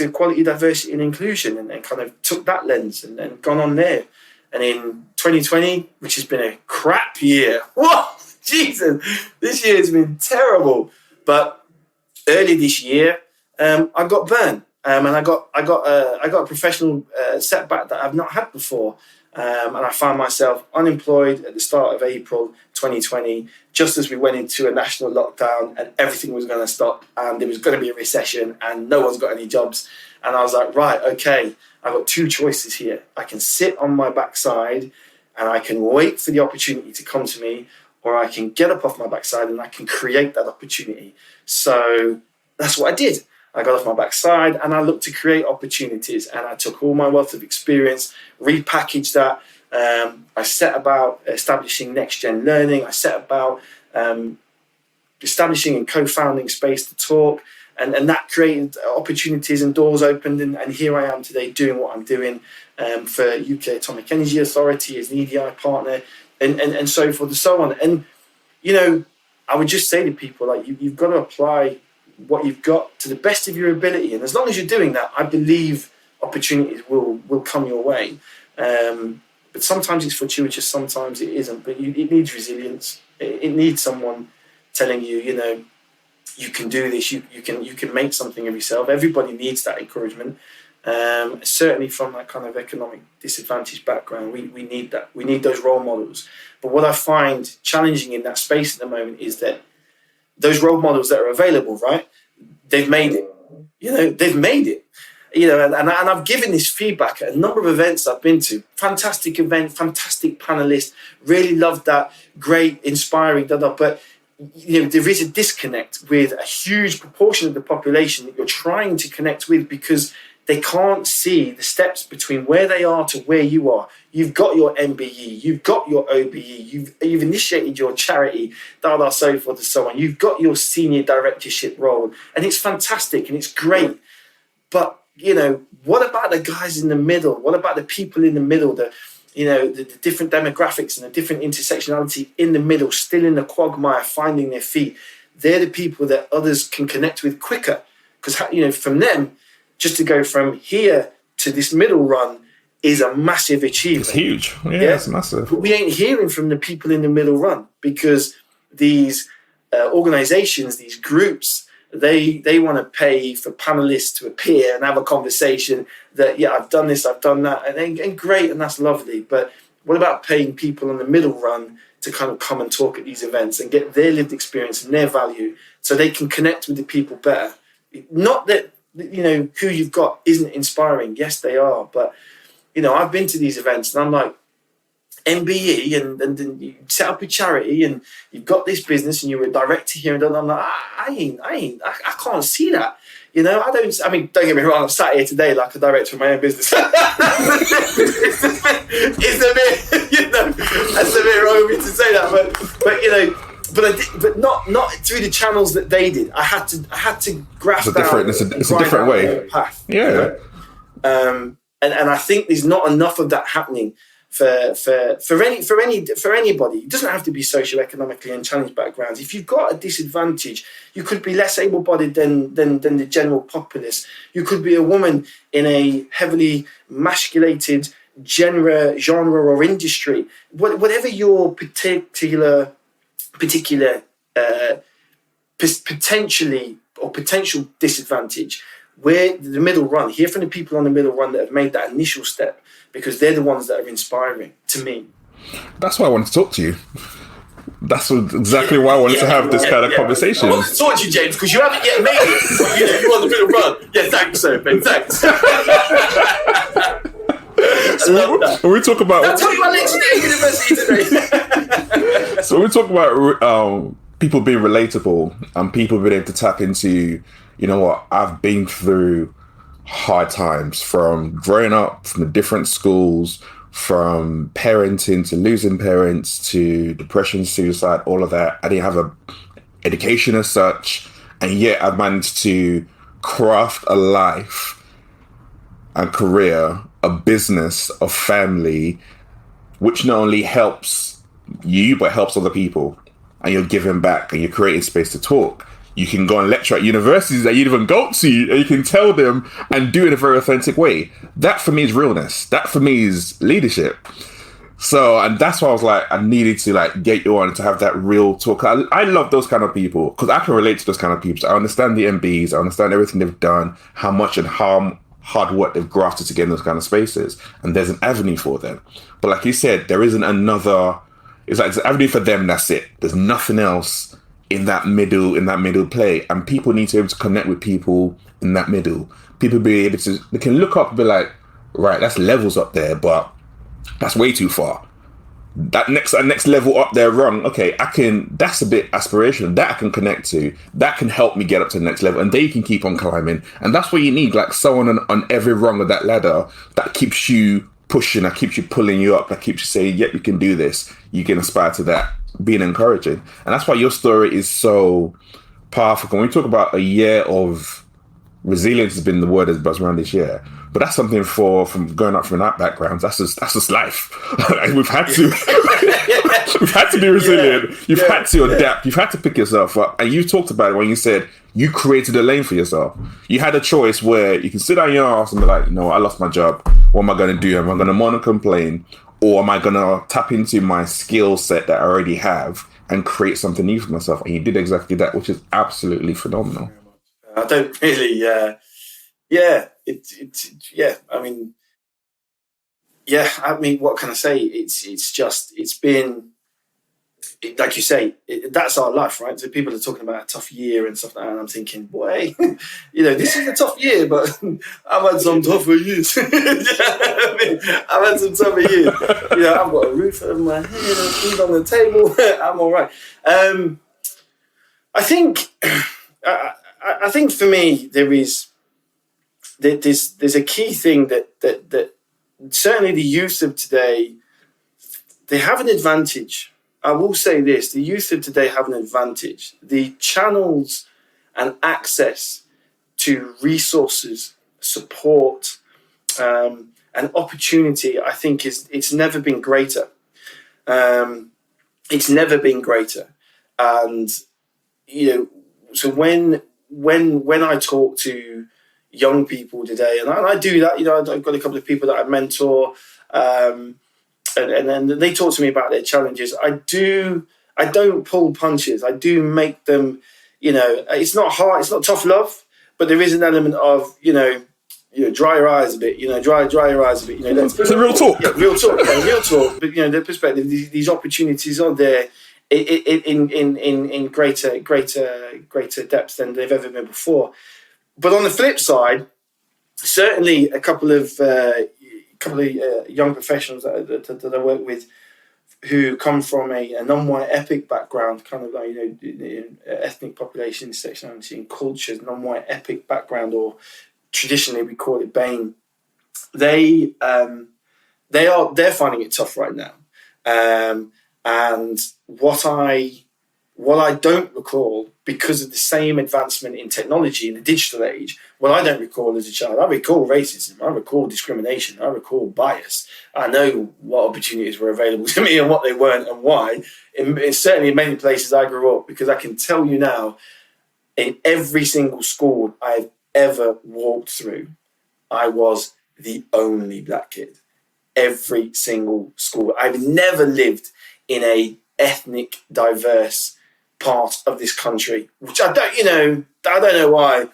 equality, diversity and inclusion, and kind of took that lens and gone on there. And in 2020, which has been a crap year, whoa, Jesus, this year has been terrible. But early this year, I got burned, and I got a professional setback that I've not had before. And I found myself unemployed at the start of April 2020, just as we went into a national lockdown and everything was going to stop and there was going to be a recession and no one's got any jobs. And I was like, right, okay, I've got two choices here. I can sit on my backside and I can wait for the opportunity to come to me, or I can get up off my backside and I can create that opportunity. So that's what I did. I got off my backside and I looked to create opportunities, and I took all my wealth of experience, repackaged that. I set about establishing NXTGEN Learning. I set about establishing and co-founding Space to Talk, and that created opportunities and doors opened. And here I am today doing what I'm doing for UK Atomic Energy Authority as an EDI partner, and so forth and so on. And, I would just say to people, like, you've got to apply what you've got to the best of your ability, and as long as you're doing that, I believe opportunities will come your way. But sometimes it's fortuitous, sometimes it isn't. But it needs resilience. It needs someone telling you, you can do this. You can make something of yourself. Everybody needs that encouragement. Certainly from that kind of economic disadvantaged background, we need that. We need those role models. But what I find challenging in that space at the moment is that those role models that are available, right? They've made it. They've made it. And I've given this feedback at a number of events I've been to. Fantastic event, fantastic panelists. Really loved that. Great, inspiring, But there is a disconnect with a huge proportion of the population that you're trying to connect with, because they can't see the steps between where they are to where you are. You've got your MBE, you've got your OBE, you've initiated your charity, so forth and so on. You've got your senior directorship role, and it's fantastic and it's great. But, what about the guys in the middle? What about the people in the middle, the different demographics and the different intersectionality in the middle, still in the quagmire, finding their feet? They're the people that others can connect with quicker. Because, from them, just to go from here to this middle run is a massive achievement. It's huge. Yeah, it's massive. But we ain't hearing from the people in the middle run because these organizations, these groups, they want to pay for panelists to appear and have a conversation that, I've done this, I've done that, and great, and that's lovely. But what about paying people on the middle run to kind of come and talk at these events and get their lived experience and their value so they can connect with the people better? Not that, who you've got isn't inspiring. Yes, they are. But, I've been to these events and I'm like, MBE and you set up a charity and you've got this business and you're a director here and I'm like, I can't see that. Don't get me wrong, I'm sat here today like a director of my own business. It's a bit, that's a bit wrong of me to say that, but not through the channels that they did. I had to grasp it's a different way. Path, yeah. And I think there's not enough of that happening for anybody. It doesn't have to be socioeconomically and challenged backgrounds. If you've got a disadvantage, you could be less able-bodied than the general populace. You could be a woman in a heavily masculated genre or industry. Whatever your potential disadvantage, we're the middle run. Hear from the people on the middle run that have made that initial step, because they're the ones that are inspiring to me. That's why I wanted to talk to you. That's exactly why I wanted to have this kind of conversation. I want to talk to you, James, because you haven't yet made it. You're on the middle run. Yeah, thanks, sir, Ben. Thanks. I love that. When we talk about... I'll tell you about NXTGEN University today. So when we talk about people being relatable and people being able to tap into, I've been through hard times, from growing up from the different schools, from parenting to losing parents to depression, suicide, all of that. I didn't have a education as such, and yet I managed to craft a life and career, a business, a family, which not only helps you but helps other people, and you're giving back and you're creating space to talk. You can go and lecture at universities that you didn't even go to, and you can tell them and do it in a very authentic way. That for me is realness. That for me is leadership. So, and that's why I was like, I needed to get you on to have that real talk. I love those kind of people because I can relate to those kind of people. So I understand the MBs, I understand everything they've done, how much and how hard work they've grafted to get in those kind of spaces. And there's an avenue for them. But like you said, there isn't another, it's an avenue for them, that's it. There's nothing else in that middle play, and people need to be able to connect with people in that middle. People be able to, they can look up and be like, right, that's levels up there, but that's way too far. That next level up there rung, okay, that's a bit aspirational, that I can connect to, that can help me get up to the next level, and they can keep on climbing. And that's what you need, someone on every rung of that ladder that keeps you pushing, that keeps you pulling you up, that keeps you saying, yep, you can do this, you can aspire to that, being encouraging. And that's why your story is so powerful. When we talk about a year of resilience, has been the word that's buzzed around this year, but that's something from growing up from that background, that's just life. We've had to be resilient. You've had to adapt. You've had to pick yourself up. And you talked about it when you said you created a lane for yourself. You had a choice where you can sit on your ass and be like, I lost my job. What am I going to do? Am I going to moan and complain? Or am I going to tap into my skill set that I already have and create something new for myself? And you did exactly that, which is absolutely phenomenal. I don't really, what can I say? It's been, like you say, that's our life, right? So people are talking about a tough year and stuff like that, and I'm thinking, boy, this is a tough year, but I've had some tougher years. I've had some tougher years. I've got a roof over my head, food on the table. I'm all right. I think for me, there is there's a key thing that certainly the youth of today, they have an advantage. I will say this: the youth of today have an advantage. The channels and access to resources, support, and opportunity, I think it's never been greater. It's never been greater. And so when I talk to young people today, and I do that, I've got a couple of people that I mentor, and then they talk to me about their challenges. I don't pull punches. I do make them, it's not hard, it's not tough love, but there is an element of, dry your eyes a bit, dry your eyes a bit. It's a real talk. Yeah, real talk. But the perspective, these opportunities are there in greater depth than they've ever been before. But on the flip side, certainly a couple of young professionals that I work with who come from a non-white ethnic background, kind of like ethnic population, sectionality, and cultures, non-white ethnic background, or traditionally we call it BAME. They're finding it tough right now, and what I don't recall, because of the same advancement in technology in the digital age, what I don't recall as a child, I recall racism, I recall discrimination, I recall bias. I know what opportunities were available to me and what they weren't and why. Certainly in many places I grew up, because I can tell you now, in every single school I've ever walked through, I was the only black kid. Every single school. I've never lived in a ethnic diverse part of this country, which I don't know why.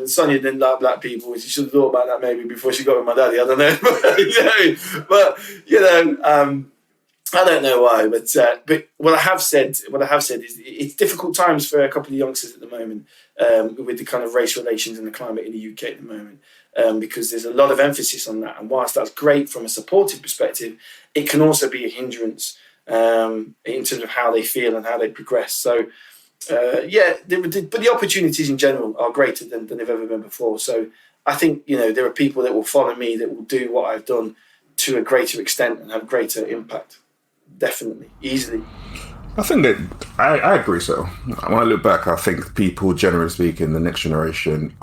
Sonia didn't like black people. She should have thought about that maybe before she got with my daddy. I don't know, I don't know why. But what I have said is it's difficult times for a couple of youngsters at the moment, with the kind of race relations and the climate in the UK at the moment, because there's a lot of emphasis on that. And whilst that's great from a supportive perspective, it can also be a hindrance in terms of how they feel and how they progress. So, but the opportunities in general are greater than they've ever been before. So I think, there are people that will follow me that will do what I've done to a greater extent and have greater impact. Definitely, easily. I think that I agree. So when I look back, I think people, generally speaking, the next generation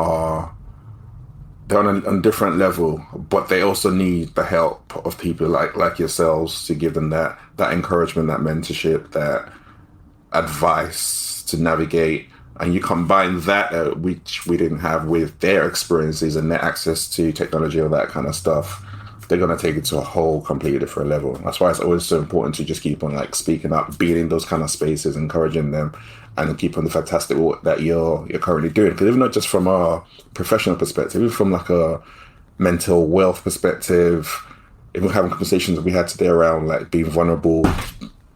they're on a different level, but they also need the help of people like yourselves to give them that encouragement, that mentorship, that advice to navigate. And you combine that, which we didn't have, with their experiences and their access to technology, all that kind of stuff, they're going to take it to a whole completely different level. That's why it's always so important to just keep on speaking up, being in those kind of spaces, encouraging them, and keep on the fantastic work that you're currently doing. Because even not just from a professional perspective, even from a mental wealth perspective, even having conversations that we had today around being vulnerable,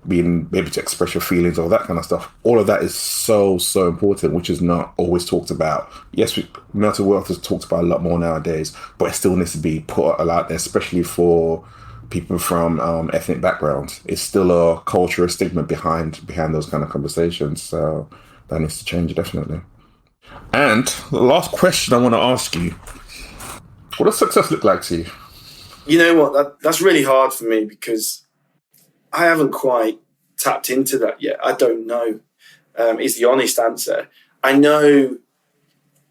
being able to express your feelings, all that kind of stuff. All of that is so, so important, which is not always talked about. Yes, mental wealth is talked about a lot more nowadays, but it still needs to be put out there, especially for people from ethnic backgrounds. It's still a cultural stigma behind those kind of conversations. So that needs to change, definitely. And the last question I want to ask you, what does success look like to you? You know what? That's really hard for me, because I haven't quite tapped into that yet. I don't know, is the honest answer. I know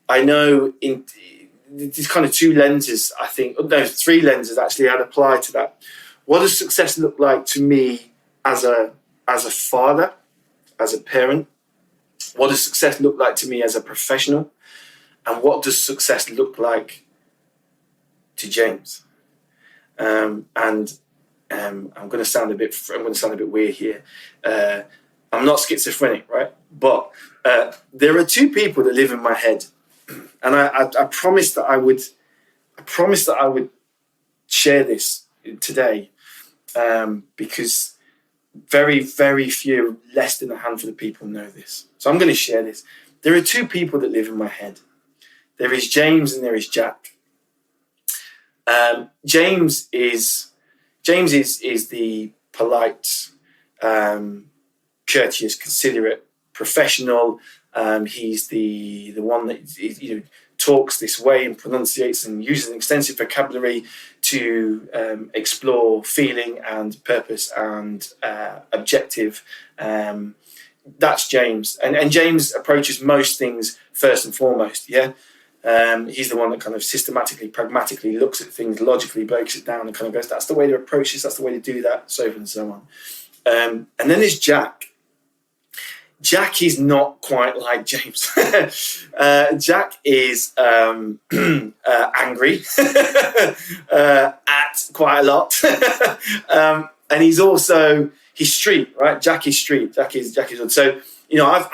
in these kind of two lenses, I think, no, three lenses actually I'd apply to that. What does success look like to me as a father, as a parent? What does success look like to me as a professional? And what does success look like to James? I'm going to sound a bit weird here. I'm not schizophrenic, right? But there are two people that live in my head, and I promised that I would share this today, because very, very few, less than a handful of people know this. So I'm going to share this. There are two people that live in my head. There is James and there is Jack. James is the polite, courteous, considerate professional. He's the one that is, talks this way and pronunciates and uses an extensive vocabulary to explore feeling and purpose and objective. That's James. And James approaches most things first and foremost, yeah? He's the one that kind of systematically, pragmatically looks at things, logically breaks it down and kind of goes, that's the way to approach this, that's the way to do that, so forth and so on. And then there's Jack. Jack is not quite like James. Jack is angry at quite a lot. And he's street, right? Jack is street. Jack is. So,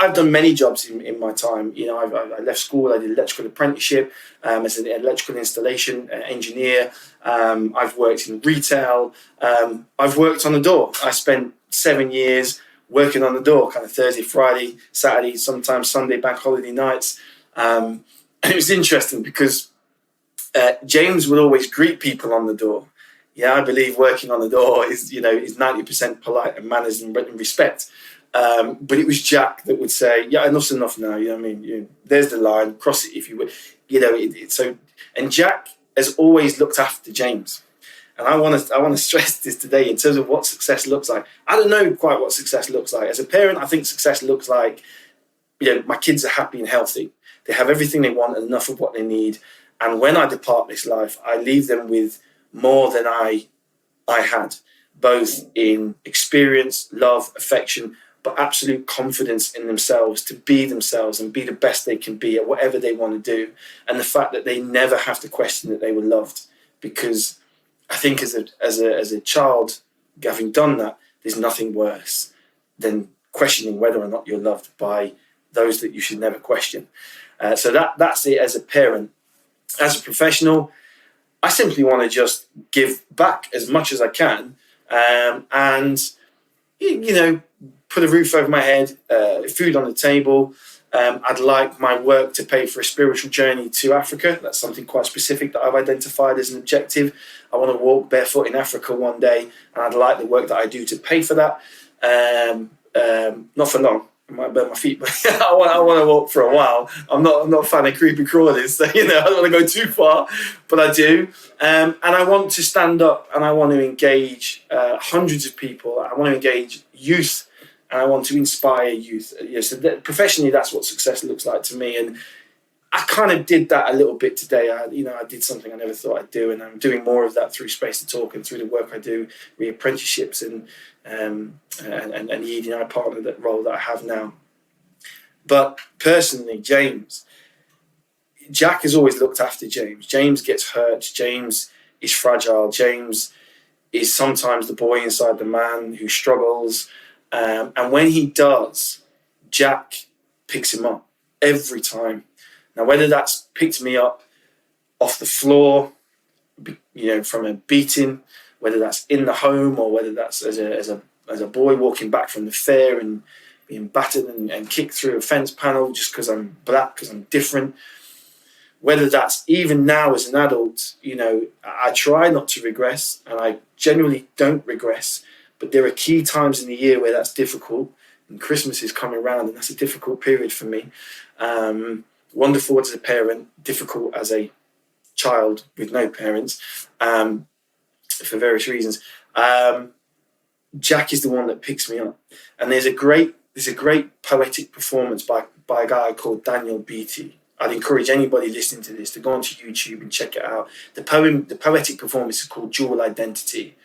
I've done many jobs in my time. I left school, I did electrical apprenticeship as an electrical installation engineer. I've worked in retail. I've worked on the door. I spent 7 years working on the door, kind of Thursday, Friday, Saturday, sometimes Sunday, bank holiday nights. And it was interesting because James would always greet people on the door. Yeah, I believe working on the door is 90% polite and manners and respect. But it was Jack that would say, yeah, enough's enough now. You know what I mean? There's the line, cross it if you would. And Jack has always looked after James. And I want to stress this today in terms of what success looks like. I don't know quite what success looks like. As a parent, I think success looks like, my kids are happy and healthy. They have everything they want and enough of what they need. And when I depart this life, I leave them with more than I had, both in experience, love, affection, but absolute confidence in themselves to be themselves and be the best they can be at whatever they want to do. And the fact that they never have to question that they were loved, because I think as a child, having done that, there's nothing worse than questioning whether or not you're loved by those that you should never question. So that's it as a parent. As a professional, I simply want to just give back as much as I can, and put a roof over my head, food on the table. I'd like my work to pay for a spiritual journey to Africa. That's something quite specific that I've identified as an objective. I want to walk barefoot in Africa one day, and I'd like the work that I do to pay for that. Not for long. I might burn my feet, but I want to walk for a while. I'm not a fan of creepy crawling, so I don't want to go too far, but I do. And I want to stand up and I want to engage hundreds of people. I want to engage youth. And I want to inspire youth. Professionally, that's what success looks like to me. And I kind of did that a little bit today. I did something I never thought I'd do, and I'm doing more of that through Space to Talk and through the work I do, the apprenticeships and the ED&I partner role that I have now. But personally, Jack has always looked after James. James gets hurt. James is fragile. James is sometimes the boy inside the man who struggles. And when he does, Jack picks him up every time. Now, whether that's picked me up off the floor, from a beating, whether that's in the home, or whether that's as a boy walking back from the fair and being battered and kicked through a fence panel just because I'm black, because I'm different. Whether that's even now as an adult, I try not to regress, and I genuinely don't regress. But there are key times in the year where that's difficult, and Christmas is coming around, and that's a difficult period for me. Wonderful as a parent, difficult as a child with no parents, for various reasons. Jack is the one that picks me up, and there's a great poetic performance by a guy called Daniel Beatty. I'd encourage anybody listening to this to go onto YouTube and check it out. The poetic performance is called Dual Identity,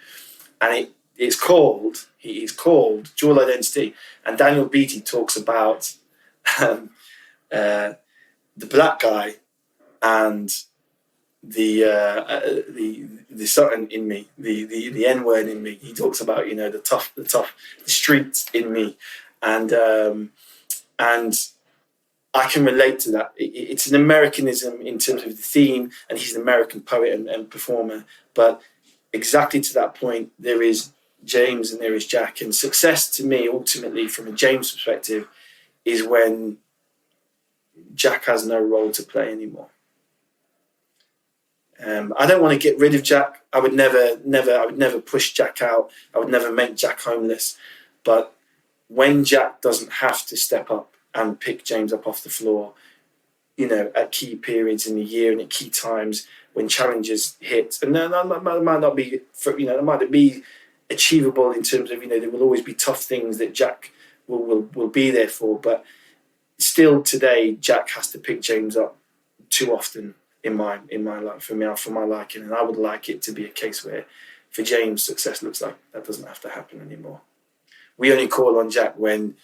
and he is called Dual Identity. And Daniel Beatty talks about the black guy and the something in me, the N word in me. He talks about the street in me, and I can relate to that. It's an Americanism in terms of the theme, and he's an American poet and performer. But exactly to that point, there is James and there is Jack. And success to me, ultimately, from a James perspective, is when Jack has no role to play anymore. I don't want to get rid of Jack. I would never push Jack out. I would never make Jack homeless. But when Jack doesn't have to step up and pick James up off the floor, at key periods in the year and at key times when challenges hit. And that might not be, that might be achievable in terms of, there will always be tough things that Jack will be there for. But still today, Jack has to pick James up too often in my life, for my liking. And I would like it to be a case where for James, success looks like that doesn't have to happen anymore. We only call on Jack when,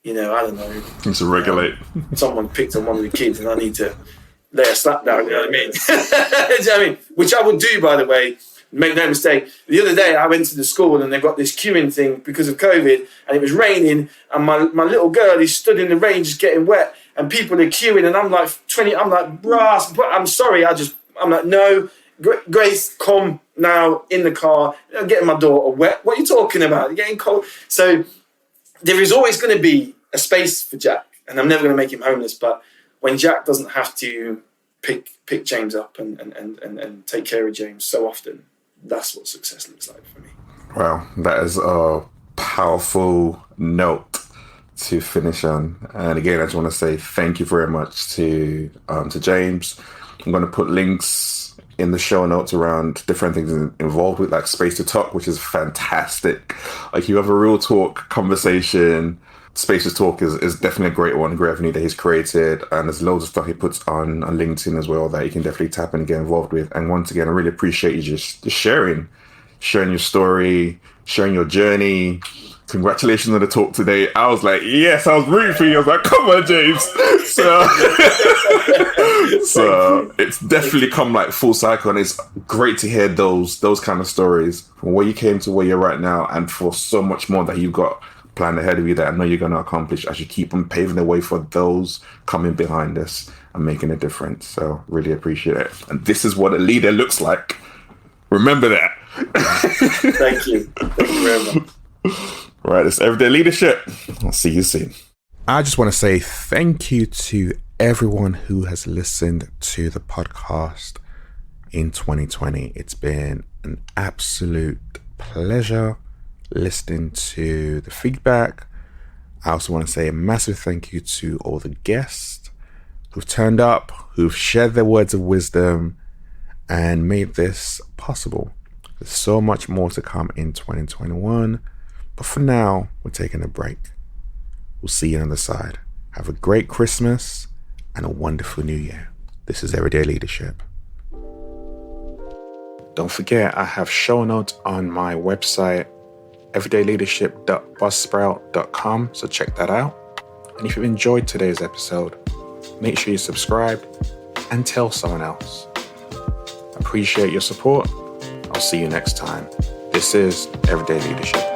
I don't know. It's to regulate. Someone picked on one of the kids and I need to lay a slap down, you know what I mean? You know what I mean? Which I would do, by the way. Make no mistake. The other day I went to the school and they've got this queuing thing because of COVID and it was raining and my little girl is stood in the rain just getting wet and people are queuing and I'm like 20, I'm like, brass, I'm sorry, I'm like, no, Grace, come now in the car. I'm getting my daughter wet. What are you talking about? You're getting cold. So there is always going to be a space for Jack and I'm never going to make him homeless. But when Jack doesn't have to pick James up and take care of James so often, that's what success looks like for me. Wow, that is a powerful note to finish on. And again, I just want to say thank you very much to James. I'm going to put links in the show notes around different things involved with, like Space to Talk, which is fantastic. Like, you have a real talk conversation. Space to Talk is definitely a great one, great avenue that he's created, and there's loads of stuff he puts on LinkedIn as well that you can definitely tap in and get involved with. And once again, I really appreciate you just sharing your story, sharing your journey. Congratulations on the talk today. I was like, yes, I was rooting for you. I was like, come on, James. So it's definitely come like full cycle, and it's great to hear those kind of stories from where you came to where you're right now, and for so much more that you've got planned ahead of you that I know you're going to accomplish as you keep on paving the way for those coming behind us and making a difference. So really appreciate it. And this is what a leader looks like. Remember that. Thank you. Thank you very much. Right, it's Everyday Leadership. I'll see you soon. I just want to say thank you to everyone who has listened to the podcast in 2020. It's been an absolute pleasure listening to the feedback. I also want to say a massive thank you to all the guests who've turned up, who've shared their words of wisdom and made this possible. There's so much more to come in 2021. But for now, we're taking a break. We'll see you on the side. Have a great Christmas and a wonderful New Year. This is Everyday Leadership. Don't forget, I have show notes on my website, everydayleadership.buzzsprout.com, so check that out. And if you've enjoyed today's episode, make sure you subscribe and tell someone else. Appreciate your support. I'll see you next time. This is Everyday Leadership.